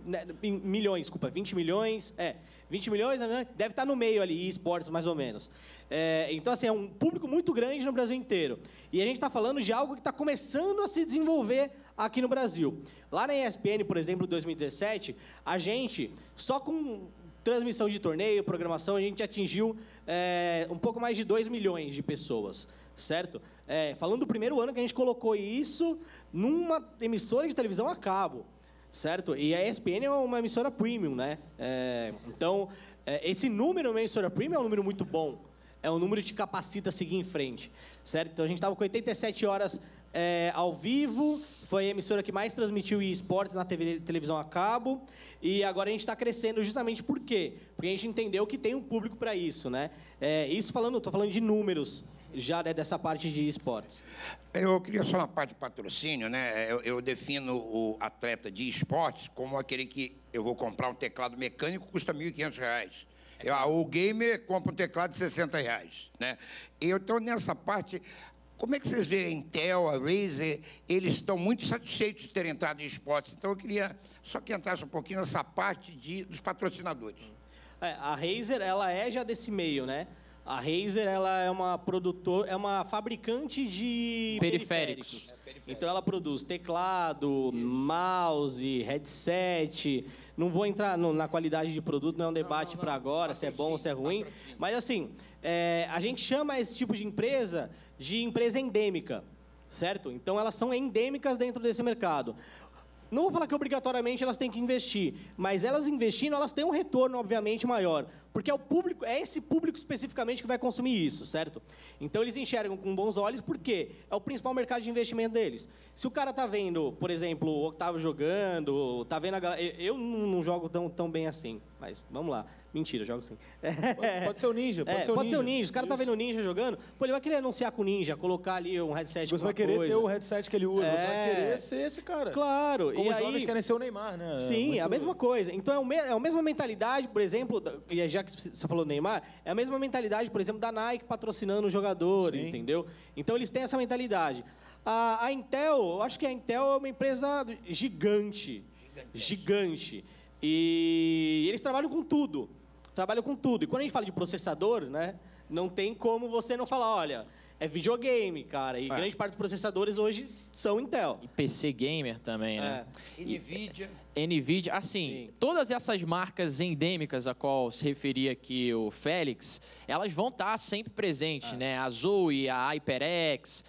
C: né, milhões, desculpa, 20 milhões. 20 milhões, né? Deve estar no meio ali, esportes mais ou menos. Então, assim, é um público muito grande no Brasil inteiro. E a gente está falando de algo que está começando a se desenvolver aqui no Brasil. Lá na ESPN, por exemplo, em 2017, a gente, só com transmissão de torneio, programação, a gente atingiu um pouco mais de 2 milhões de pessoas, certo? Falando do primeiro ano que a gente colocou isso numa emissora de televisão a cabo, certo? E a ESPN é uma emissora premium, né? Então, esse número uma emissora premium é um número muito bom. É um número que te capacita a seguir em frente, certo? Então, a gente estava com 87 horas ao vivo, foi a emissora que mais transmitiu esportes na televisão a cabo, e agora a gente está crescendo justamente por quê? Porque a gente entendeu que tem um público para isso, né? Estou falando de números, já dessa parte de esportes.
A: Eu queria só na parte de patrocínio, né? Eu defino o atleta de esportes como aquele que eu vou comprar um teclado mecânico, custa R$ 1.500. O gamer compra um teclado de R$ 60, né? Então, nessa parte, como é que vocês veem a Intel, a Razer? Eles estão muito satisfeitos de terem entrado em esportes. Então, eu queria só que entrasse um pouquinho nessa parte dos patrocinadores.
C: A Razer, ela é já desse meio, né? A Razer, ela é uma fabricante de periféricos. Então, ela produz teclado, mouse, headset. Não vou entrar na qualidade de produto, não é um debate para agora, se é bom ou se é ruim. Mas, assim, a gente chama esse tipo de empresa endêmica, certo? Então, elas são endêmicas dentro desse mercado. Não vou falar que obrigatoriamente elas têm que investir, mas elas investindo, elas têm um retorno, obviamente, maior. Porque é esse público especificamente que vai consumir isso, certo? Então, eles enxergam com bons olhos, porque é o principal mercado de investimento deles. Se o cara está vendo, por exemplo, o Octavio jogando, está vendo a galera... Eu não jogo tão bem assim, mas vamos lá. Mentira, eu jogo sim.
D: Pode ser o Ninja,
C: pode ser o Ninja. O cara tá vendo o Ninja jogando, ele vai querer anunciar com o Ninja, colocar ali um headset.
D: Você vai querer ter o headset que ele usa, você vai querer ser esse cara.
C: Claro.
D: Como os jovens querem ser o Neymar, né?
C: Sim, a mesma coisa. Então, é a mesma mentalidade, por exemplo, já que você falou do Neymar, é a mesma mentalidade, por exemplo, da Nike patrocinando o jogador, entendeu? Então, eles têm essa mentalidade. A Intel, eu acho que a Intel é uma empresa gigante. E eles trabalham com tudo. E quando a gente fala de processador, né, não tem como você não falar, olha, é videogame, cara. E grande parte dos processadores hoje são Intel.
B: E PC Gamer também, né? NVIDIA, assim, todas essas marcas endêmicas a qual se referia aqui o Félix, elas vão estar sempre presentes, né? A Zoe, a HyperX,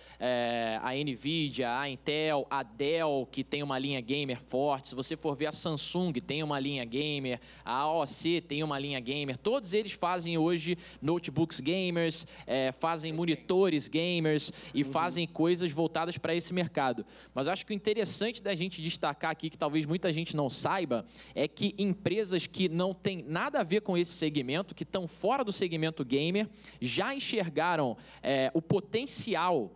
B: a NVIDIA, a Intel, a Dell, que tem uma linha gamer forte. Se você for ver a Samsung, tem uma linha gamer, a AOC tem uma linha gamer. Todos eles fazem hoje notebooks gamers, fazem monitores gamers e fazem coisas voltadas para esse mercado. Mas acho que o interessante da gente destacar aqui, que talvez muita gente não saiba, é que empresas que não têm nada a ver com esse segmento, que estão fora do segmento gamer, já enxergaram o potencial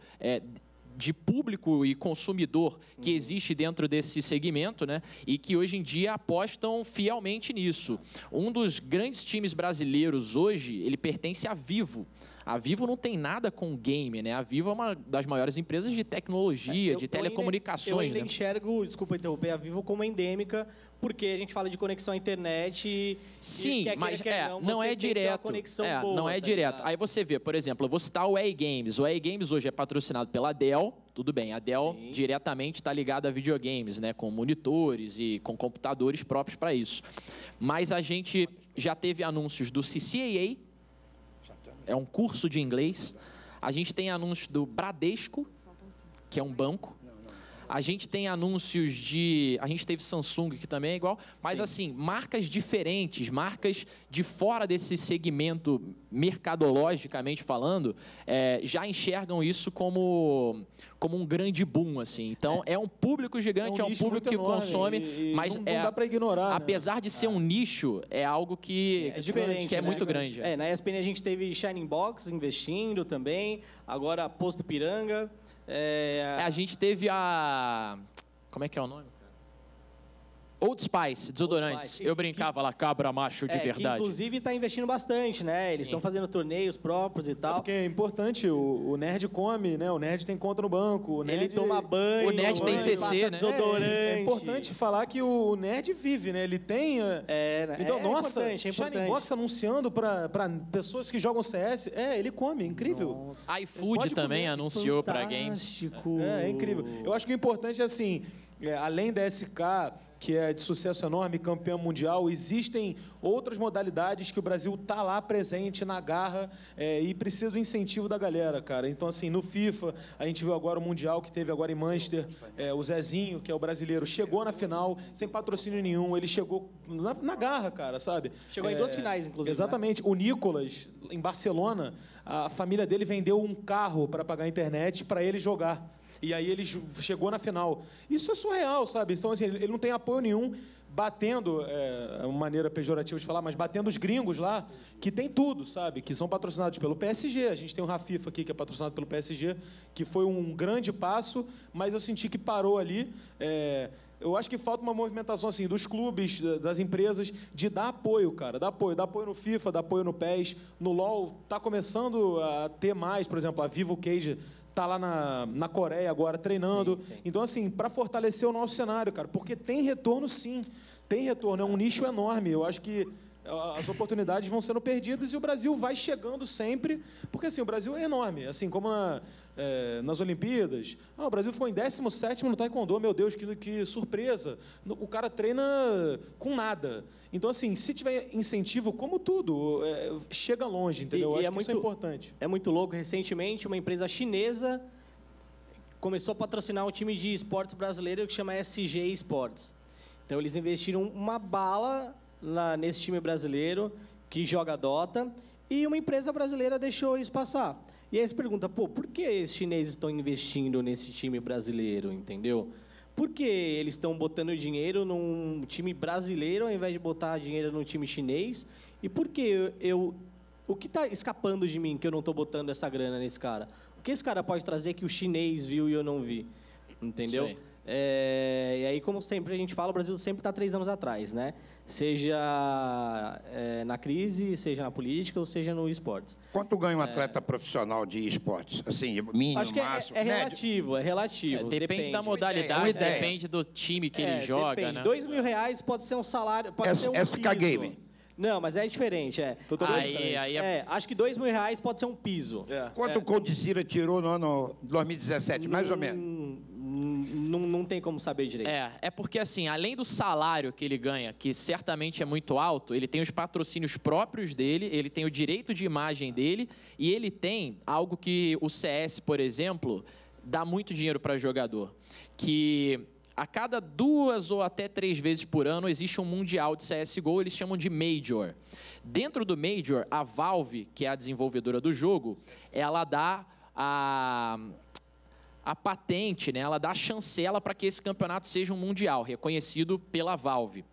B: de público e consumidor que existe dentro desse segmento, né? E que hoje em dia apostam fielmente nisso. Um dos grandes times brasileiros hoje, ele pertence à Vivo. A Vivo não tem nada com game, né? A Vivo é uma das maiores empresas de tecnologia, de telecomunicações.
C: Eu ainda enxergo, desculpa interromper, a Vivo como endêmica, porque a gente fala de conexão à internet.
B: Sim, mas não é direto. Não é direto. Aí você vê, por exemplo, eu vou citar o EA Games. O EA Games hoje é patrocinado pela Dell. tudo bem. A Dell
C: Sim.
B: diretamente está ligada a videogames, né? Com monitores e com computadores próprios para isso. Mas a gente já teve anúncios do CCAA, é um curso de inglês. A gente tem anúncios do Bradesco, que é um banco. A gente tem anúncios de... A gente teve Samsung, que também é igual. Mas, assim, marcas diferentes, marcas de fora desse segmento, mercadologicamente falando, já enxergam isso como um grande boom, assim. Então, é um público gigante, é um
D: nicho
B: público
D: muito
B: que
D: enorme,
B: consome,
D: e
B: mas
D: não dá para ignorar,
B: apesar de ser um nicho, é algo que
C: É diferente,
B: que é
C: né?
B: muito grande.
C: Na ESPN a gente teve Shining Box investindo também, agora Posto Piranga.
B: A gente teve a... Como é que é o nome? Old Spice, desodorantes.
C: Spice.
B: Eu brincava lá, cabra macho de
C: Que
B: verdade.
C: inclusive está investindo bastante, né? Eles estão fazendo torneios próprios e tal.
D: Porque é importante, o nerd come, né? O nerd tem conta no banco, o nerd...
C: Ele toma banho,
B: O nerd tem CC,
C: passa
B: né?
C: desodorante.
D: É importante falar que o nerd vive, né? Ele tem... Então, nossa,
C: importante, é
D: Shining
C: importante.
D: Box anunciando para pessoas que jogam CS. Ele come, é incrível.
B: iFood
D: Pode
B: também
D: comer.
B: anunciou para games.
C: Fantástico.
D: É incrível. Eu acho que o importante é assim, além da SK, que é de sucesso enorme, campeã mundial, existem outras modalidades que o Brasil tá lá presente, na garra, e precisa do incentivo da galera, cara. Então, assim, no FIFA, a gente viu agora o Mundial que teve agora em Manchester, o Zezinho, que é o brasileiro, chegou na final, sem patrocínio nenhum, ele chegou na garra, cara, sabe?
C: Chegou em 2 finais, inclusive.
D: Exatamente. O Nicolas, em Barcelona, a família dele vendeu um carro para pagar a internet para ele jogar. E aí ele chegou na final. Isso é surreal, sabe? Então, assim, ele não tem apoio nenhum, batendo, é uma maneira pejorativa de falar, mas batendo os gringos lá, que tem tudo, sabe? Que são patrocinados pelo PSG. A gente tem o Rafifa aqui, que é patrocinado pelo PSG, que foi um grande passo, mas eu senti que parou ali. Eu acho que falta uma movimentação assim dos clubes, das empresas, de dar apoio, cara. Dar apoio no FIFA, dar apoio no PES. No LoL está começando a ter mais, por exemplo, a Vivo Cage está lá na Coreia agora treinando.
C: Sim.
D: Então, assim, para fortalecer o nosso cenário, cara, porque tem retorno, sim. Tem retorno, é um nicho enorme. Eu acho que as oportunidades vão sendo perdidas e o Brasil vai chegando sempre, porque assim, o Brasil é enorme, assim como nas Olimpíadas. O Brasil ficou em 17º no Taekwondo, meu Deus, que surpresa. O cara treina com nada. Então, assim, se tiver incentivo, como tudo, chega longe, entendeu? Eu acho que isso é importante.
C: É muito louco. Recentemente, uma empresa chinesa começou a patrocinar um time de esportes brasileiro que chama SG Esportes. Então, eles investiram uma bala nesse time brasileiro que joga Dota e uma empresa brasileira deixou isso passar. E aí você pergunta, por que os chineses estão investindo nesse time brasileiro, entendeu? Por que eles estão botando dinheiro num time brasileiro ao invés de botar dinheiro num time chinês? E por que o que está escapando de mim que eu não estou botando essa grana nesse cara? O que esse cara pode trazer que o chinês viu e eu não vi? Entendeu?
B: Isso aí.
C: E aí, como sempre a gente fala, o Brasil sempre está 3 anos atrás, né? Seja na crise, seja na política ou seja no esporte.
A: Quanto ganha um atleta profissional de esportes? Assim, mínimo,
C: Acho que
A: máximo,
C: é
A: médio?
C: relativo.
B: Depende da
A: Uma
B: modalidade,
A: ideia.
B: depende do time que ele joga,
C: depende.
B: né?
C: R$2.000 pode ser um salário, pode ser um
A: SK
C: piso.
A: Game.
C: Não, mas é diferente,
B: Aí
C: acho que R$2.000 pode ser um piso.
A: Quanto o Coldzera tirou no ano 2017, mais ou menos?
C: Não tem como saber direito.
B: É porque assim, além do salário que ele ganha, que certamente é muito alto, ele tem os patrocínios próprios dele, ele tem o direito de imagem dele e ele tem algo que o CS, por exemplo, dá muito dinheiro para jogador, que a cada 2 ou até 3 vezes por ano existe um mundial de CSGO, eles chamam de Major. Dentro do Major, a Valve, que é a desenvolvedora do jogo, ela dá a patente, né? Ela dá a chancela para que esse campeonato seja um mundial, reconhecido pela Valve.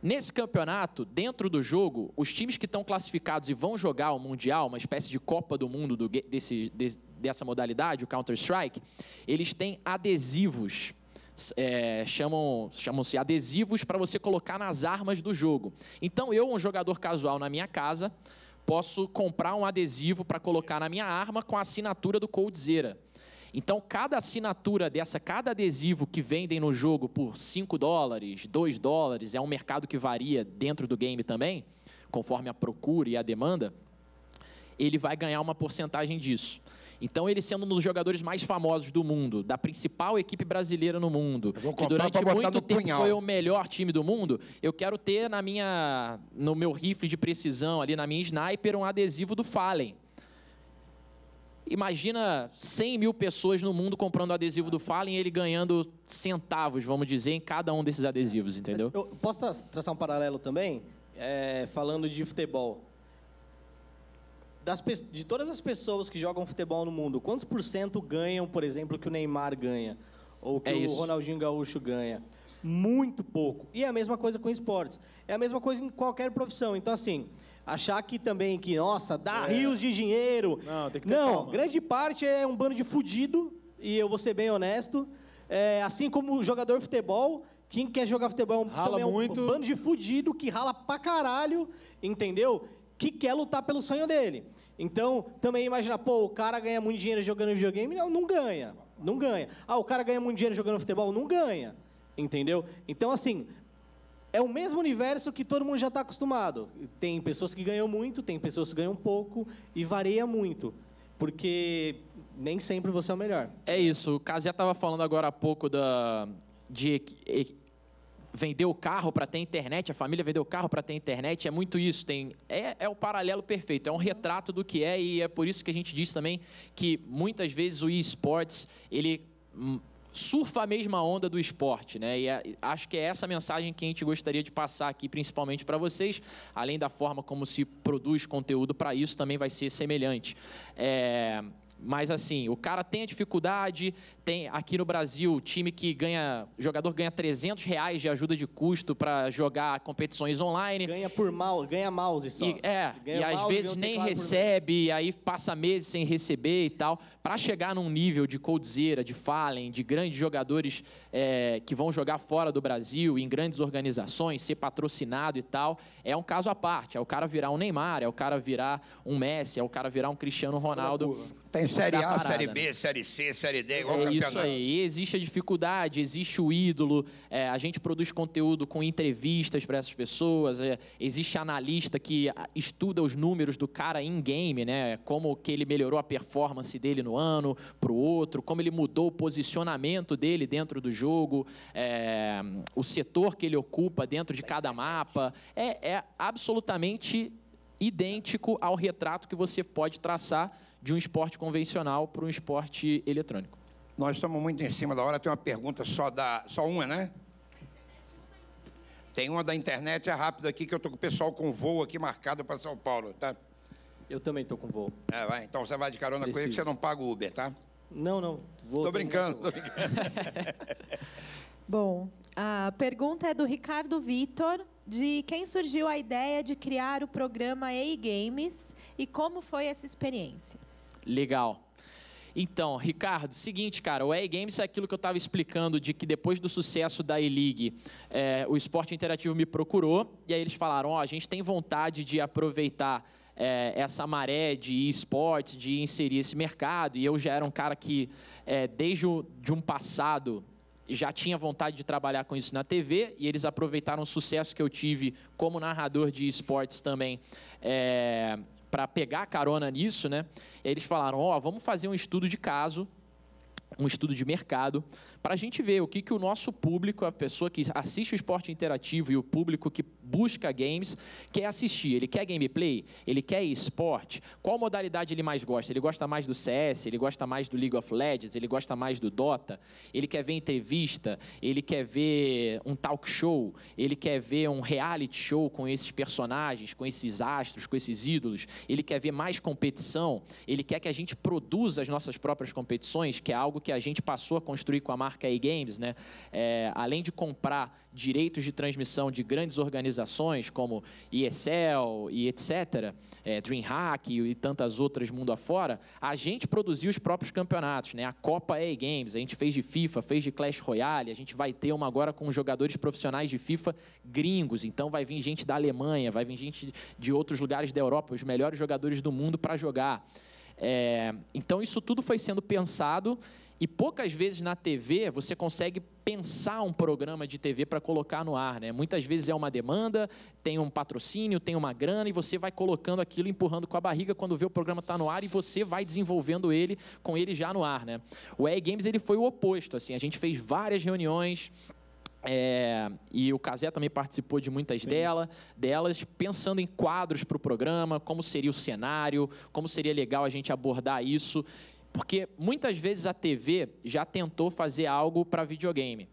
B: Nesse campeonato, dentro do jogo, os times que estão classificados e vão jogar o mundial, uma espécie de Copa do Mundo dessa modalidade, o Counter-Strike, eles têm adesivos. Chamam-se adesivos para você colocar nas armas do jogo. Então, eu, um jogador casual na minha casa, posso comprar um adesivo para colocar na minha arma com a assinatura do Coldzera. Então, cada assinatura dessa, cada adesivo que vendem no jogo por $5, $2, é um mercado que varia dentro do game também, conforme a procura e a demanda, ele vai ganhar uma porcentagem disso. Então, ele sendo um dos jogadores mais famosos do mundo, da principal equipe brasileira no mundo, que durante muito tempo foi o melhor time do mundo, eu quero ter no meu rifle de precisão, ali na minha sniper, um adesivo do Fallen. Imagina 100 mil pessoas no mundo comprando o adesivo do Fallen e ele ganhando centavos, vamos dizer, em cada um desses adesivos, entendeu?
C: Eu posso traçar um paralelo também? Falando de futebol. De todas as pessoas que jogam futebol no mundo, quantos % ganham, por exemplo, que o Neymar ganha? Ou que o Ronaldinho Gaúcho ganha? Muito pouco. E é a mesma coisa com esportes. É a mesma coisa em qualquer profissão. Então, assim, achar que também nossa, dá rios de dinheiro.
D: Não, tem que ter calma.
C: Grande parte é um bando de fudido, e eu vou ser bem honesto. Assim como jogador de futebol, quem quer jogar futebol também é um bando de fudido que rala pra caralho, entendeu? Que quer lutar pelo sonho dele. Então, também imagina, o cara ganha muito dinheiro jogando videogame? Não ganha. Não ganha. O cara ganha muito dinheiro jogando futebol? Não ganha. Entendeu? Então, assim, é o mesmo universo que todo mundo já está acostumado. Tem pessoas que ganham muito, tem pessoas que ganham pouco, e varia muito. Porque nem sempre você é o melhor. É
B: isso. O Casé estava falando agora há pouco de vender o carro para ter internet, a família vendeu o carro para ter internet, é muito isso. É o paralelo perfeito, é um retrato do que é, e é por isso que a gente diz também que muitas vezes o eSports, ele surfa a mesma onda do esporte, né? E acho que é essa mensagem que a gente gostaria de passar aqui, principalmente para vocês, além da forma como se produz conteúdo para isso, também vai ser semelhante. Mas, assim, o cara tem a dificuldade, tem aqui no Brasil, o jogador ganha R$300 de ajuda de custo para jogar competições online.
C: Ganha mouse só.
B: E às vezes nem recebe, aí passa meses sem receber e tal. Para chegar num nível de Coldzera, de Fallen, de grandes jogadores que vão jogar fora do Brasil, em grandes organizações, ser patrocinado e tal, é um caso à parte. É o cara virar um Neymar, é o cara virar um Messi, é o cara virar um Cristiano Ronaldo.
A: Tem Série A, Série B, Série C, Série D, igual campeonato.
B: É isso aí. E existe a dificuldade, existe o ídolo. A gente produz conteúdo com entrevistas para essas pessoas. Existe analista que estuda os números do cara in-game, né? Como que ele melhorou a performance dele no ano para o outro, como ele mudou o posicionamento dele dentro do jogo, o setor que ele ocupa dentro de cada mapa. É absolutamente idêntico ao retrato que você pode traçar de um esporte convencional para um esporte eletrônico.
A: Nós estamos muito em cima da hora. Tem uma pergunta só uma, né? Tem uma da internet, é rápida aqui, que eu estou com o pessoal com voo aqui marcado para São Paulo, tá?
C: Eu também estou com voo.
A: Vai. Então você vai de carona com ele, que você não paga o Uber, tá?
C: Não.
A: Estou brincando.
E: Bom, a pergunta é do Ricardo Vitor, de quem surgiu a ideia de criar o programa EA Games e como foi essa experiência?
B: Legal. Então, Ricardo, seguinte, cara, o EA Games é aquilo que eu estava explicando, de que depois do sucesso da E-League, o Esporte Interativo me procurou, e aí eles falaram, a gente tem vontade de aproveitar essa maré de esportes, de inserir esse mercado, e eu já era um cara que, desde um passado, já tinha vontade de trabalhar com isso na TV, e eles aproveitaram o sucesso que eu tive como narrador de esportes também, para pegar carona nisso, né? E eles falaram, vamos fazer um estudo de caso, um estudo de mercado, para a gente ver o que o nosso público, a pessoa que assiste o esporte interativo e o público que busca games, quer assistir. Ele quer gameplay? Ele quer esporte? Qual modalidade ele mais gosta? Ele gosta mais do CS? Ele gosta mais do League of Legends? Ele gosta mais do Dota? Ele quer ver entrevista? Ele quer ver um talk show? Ele quer ver um reality show com esses personagens, com esses astros, com esses ídolos? Ele quer ver mais competição? Ele quer que a gente produza as nossas próprias competições, que é algo que a gente passou a construir com a marca EA Games, né? Além de comprar direitos de transmissão de grandes organizações como ESL e etc., DreamHack e tantas outras mundo afora, a gente produziu os próprios campeonatos, né? A Copa EA Games, a gente fez de FIFA, fez de Clash Royale, a gente vai ter uma agora com jogadores profissionais de FIFA gringos, então vai vir gente da Alemanha, vai vir gente de outros lugares da Europa, os melhores jogadores do mundo para jogar. Então, isso tudo foi sendo pensado E poucas vezes na TV você consegue pensar um programa de TV para colocar no ar, né? Muitas vezes é uma demanda, tem um patrocínio, tem uma grana, e você vai colocando aquilo, empurrando com a barriga quando vê o programa está no ar, e você vai desenvolvendo ele com ele já no ar, né? O EA Games, ele foi o oposto, assim, a gente fez várias reuniões, e o Cazé também participou de muitas delas, pensando em quadros para o programa, como seria o cenário, como seria legal a gente abordar isso, porque muitas vezes a TV já tentou fazer algo para videogame,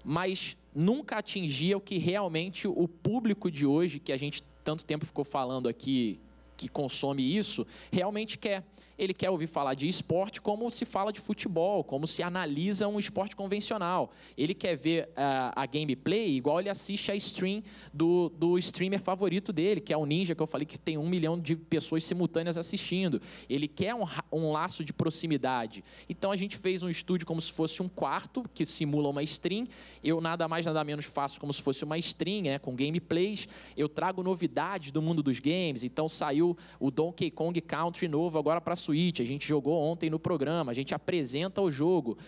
B: mas nunca atingia o que realmente o público de hoje, que a gente tanto tempo ficou falando aqui, que consome isso, realmente quer. Ele quer ouvir falar de esporte como se fala de futebol, como se analisa um esporte convencional. Ele quer ver a gameplay igual ele assiste a stream do streamer favorito dele, que é o Ninja, que eu falei que tem 1 milhão de pessoas simultâneas assistindo. Ele quer um laço de proximidade. Então, a gente fez um estúdio como se fosse um quarto, que simula uma stream. Eu, nada mais, nada menos, faço como se fosse uma stream, né, com gameplays. Eu trago novidades do mundo dos games. Então, saiu o Donkey Kong Country novo agora para Switch, a gente jogou ontem no programa, a gente apresenta o jogo.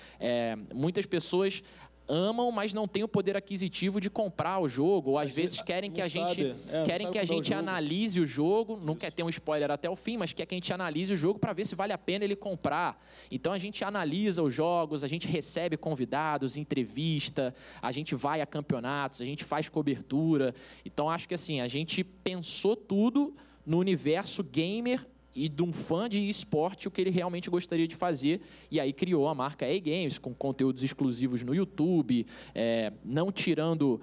B: Muitas pessoas amam, mas não têm o poder aquisitivo de comprar o jogo, ou às vezes querem que a gente analise o jogo, não quer ter um spoiler até o fim, mas quer que a gente analise o jogo para ver se vale a pena ele comprar. Então a gente analisa os jogos, a gente recebe convidados, entrevista, a gente vai a campeonatos, a gente faz cobertura. Então acho que assim, a gente pensou tudo no universo gamer e de um fã de esporte, o que ele realmente gostaria de fazer, e aí criou a marca EA Games, com conteúdos exclusivos no YouTube, não tirando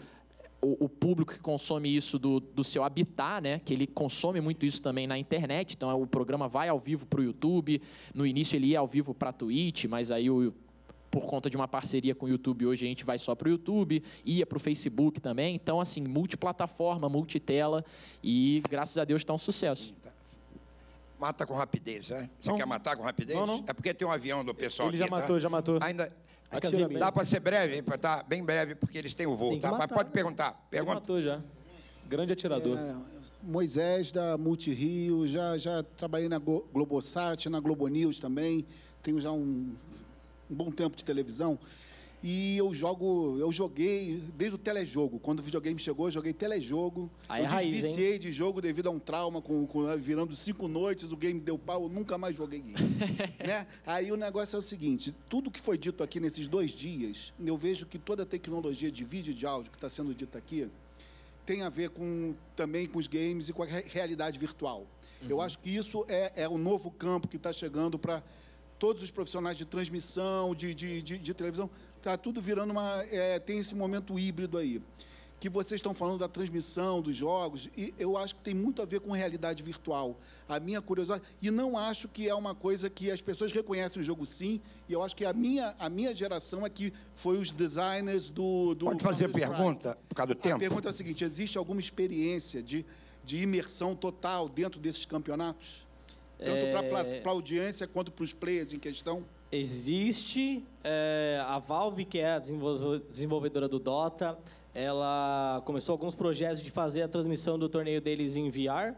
B: o público que consome isso do seu habitat, né? Que ele consome muito isso também na internet, então o programa vai ao vivo para o YouTube, no início ele ia ao vivo para a Twitch, mas aí por conta de uma parceria com o YouTube, hoje a gente vai só para o YouTube, ia para o Facebook também, então assim, multiplataforma, multitela, e graças a Deus está um sucesso.
A: Mata com rapidez, né? Você
D: Não.
A: quer matar com rapidez?
D: Não.
A: É porque tem um avião do pessoal
D: Ele
A: aqui,
D: já matou.
A: Ainda
D: Atira bem.
A: dá para ser breve, tá bem breve, porque eles têm o voo,
C: Tem que
A: tá? Mas
C: matar.
A: pode perguntar.
D: Ele
A: Pergunta.
D: matou já. Grande atirador.
F: Moisés, da Multirio, já trabalhei na Globosat, na Globo News também, tenho já um bom tempo de televisão. E eu joguei desde o telejogo. Quando o videogame chegou, eu joguei telejogo.
C: Aí é
F: eu
C: raiz,
F: desviciei de jogo devido a um trauma, virando 5 noites, o game deu pau, eu nunca mais joguei game. Né? Aí o negócio é o seguinte, tudo que foi dito aqui nesses 2 dias, eu vejo que toda a tecnologia de vídeo e de áudio que está sendo dita aqui, tem a ver também com os games e com a realidade virtual. Eu acho que isso é o novo campo que está chegando para todos os profissionais de transmissão, de televisão. Está tudo virando tem esse momento híbrido aí. Que vocês estão falando da transmissão dos jogos, e eu acho que tem muito a ver com realidade virtual. A minha curiosidade... E não acho que é uma coisa que as pessoas reconhecem o jogo, sim, e eu acho que a minha geração é que foi os designers do
A: Pode fazer
F: Counter-Strike.
A: pergunta, por causa do tempo?
F: A pergunta é a seguinte, existe alguma experiência de imersão total dentro desses campeonatos? Tanto para a audiência quanto para os players em questão?
C: Existe. A Valve, que é a desenvolvedora do Dota, ela começou alguns projetos de fazer a transmissão do torneio deles em VR,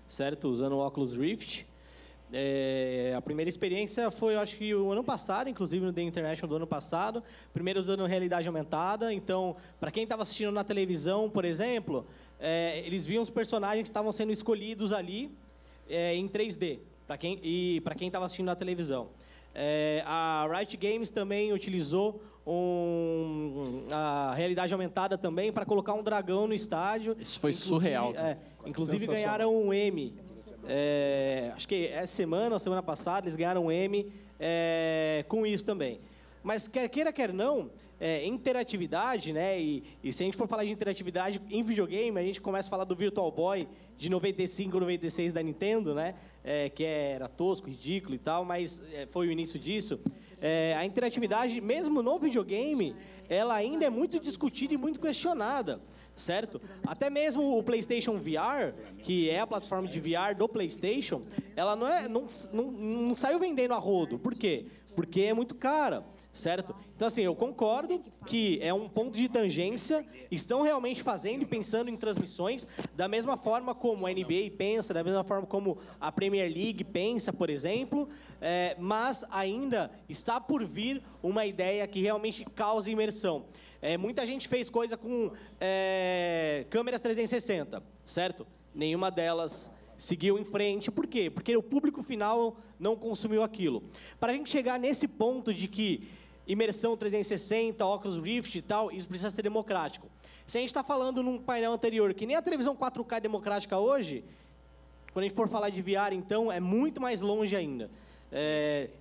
C: certo? Usando o Oculus Rift. A primeira experiência foi, eu acho que o ano passado, inclusive no The International do ano passado. Primeiro usando realidade aumentada. Então, para quem estava assistindo na televisão, por exemplo, eles viam os personagens que estavam sendo escolhidos ali em 3D, para quem estava assistindo na televisão. A Riot Games também utilizou a realidade aumentada também para colocar um dragão no estádio.
B: Isso foi surreal.
C: Inclusive ganharam um Emmy. Acho que essa semana ou semana passada eles ganharam um Emmy com isso também. Mas quer queira, quer não, interatividade, né? E se a gente for falar de interatividade em videogame, a gente começa a falar do Virtual Boy de 95, 96 da Nintendo, né? Que era tosco, ridículo e tal, mas foi o início disso. A interatividade, mesmo no videogame, ela ainda é muito discutida e muito questionada, certo? Até mesmo o PlayStation VR, que é a plataforma de VR do PlayStation, ela não saiu vendendo a rodo. Por quê? Porque é muito cara, certo? Então, assim, eu concordo que é um ponto de tangência, estão realmente fazendo e pensando em transmissões, da mesma forma como a NBA pensa, da mesma forma como a Premier League pensa, por exemplo, mas ainda está por vir uma ideia que realmente cause imersão. Muita gente fez coisa com câmeras 360, certo? Nenhuma delas seguiu em frente. Por quê? Porque o público final não consumiu aquilo. Para a gente chegar nesse ponto de que imersão 360, Oculus Rift e tal, isso precisa ser democrático. Se a gente está falando num painel anterior que nem a televisão 4K é democrática hoje, quando a gente for falar de VR, então, é muito mais longe ainda.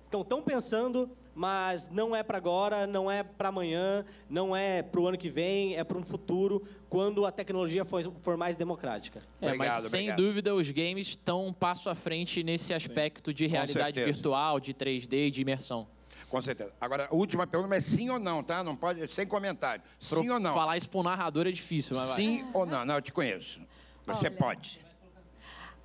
C: Então, estão pensando, mas não é para agora, não é para amanhã, não é para o ano que vem, é para um futuro, quando a tecnologia for mais democrática.
B: Mas sem dúvida os games estão um passo à frente nesse aspecto de realidade virtual, de 3D, de imersão.
A: Com certeza. Agora, a última pergunta é sim ou não, tá? Não pode, sem comentário. Sim ou não?
B: Falar isso para um narrador é difícil, mas
A: sim ou não? Não, eu te conheço. Você pode.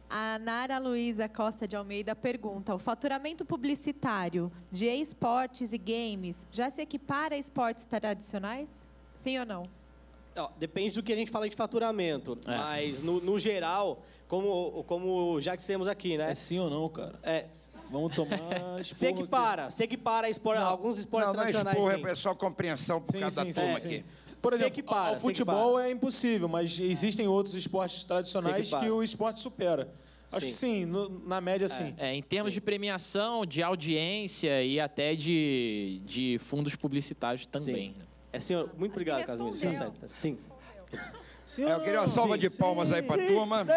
E: A Nara Luísa Costa de Almeida pergunta: o faturamento publicitário de esportes e games já se equipara a esportes tradicionais? Sim ou não?
C: Depende do que a gente fala de faturamento, mas no geral, como já dissemos aqui, né?
D: É sim ou não, cara? Vamos tomar
C: se equipara alguns esportes tradicionais.
A: Não é só compreensão por causa da turma aqui.
D: Por exemplo, o futebol é impossível, mas existem outros esportes tradicionais que o esporte supera. Acho que sim, na média sim.
B: Em termos de premiação, de audiência e até de fundos publicitários também.
C: Senhor, muito obrigado, Casimiro. Sim.
A: Eu queria uma salva de palmas aí para a turma.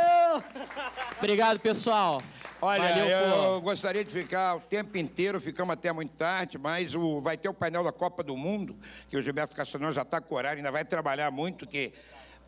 B: Obrigado, pessoal.
A: Olha, eu gostaria de ficar o tempo inteiro, ficamos até muito tarde, mas vai ter o painel da Copa do Mundo, que o Gilberto Castanhon já está com horário, ainda vai trabalhar muito, que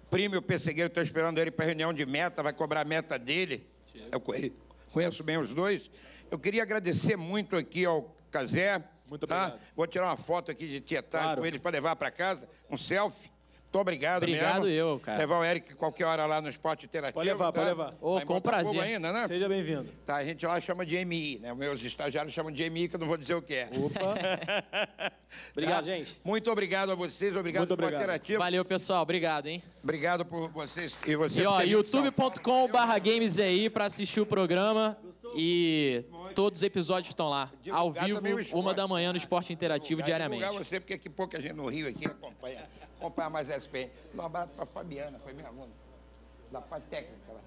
A: Primo e o Pessegueiro estão esperando ele para reunião de meta, vai cobrar a meta dele. Eu conheço bem os dois. Eu queria agradecer muito aqui ao Cazé.
D: Muito obrigado.
A: Vou tirar uma foto aqui de tietagem com eles para levar para casa, um selfie. Muito obrigado
B: mesmo. Cara.
A: Levar o Eric qualquer hora lá no Esporte Interativo.
D: Pode levar, pode levar.
B: Com prazer.
A: Ainda, né?
D: Seja bem-vindo.
A: Tá, a gente lá chama de MI, né? Meus estagiários chamam de MI, que eu não vou dizer o que é.
D: Opa.
C: Obrigado, gente.
A: Muito obrigado a vocês, obrigado pelo Esporte Interativo.
B: Valeu, pessoal. Obrigado, hein?
A: Obrigado por vocês. E
B: youtube.com/games aí para assistir o programa. E todos os episódios estão lá, ao vivo, 1 da manhã no Esporte Interativo, diariamente.
A: Divulgar você, porque aqui pouca gente no Rio aqui acompanha mais SPN. Um abraço para a Fabiana, foi minha aluna, da parte técnica lá.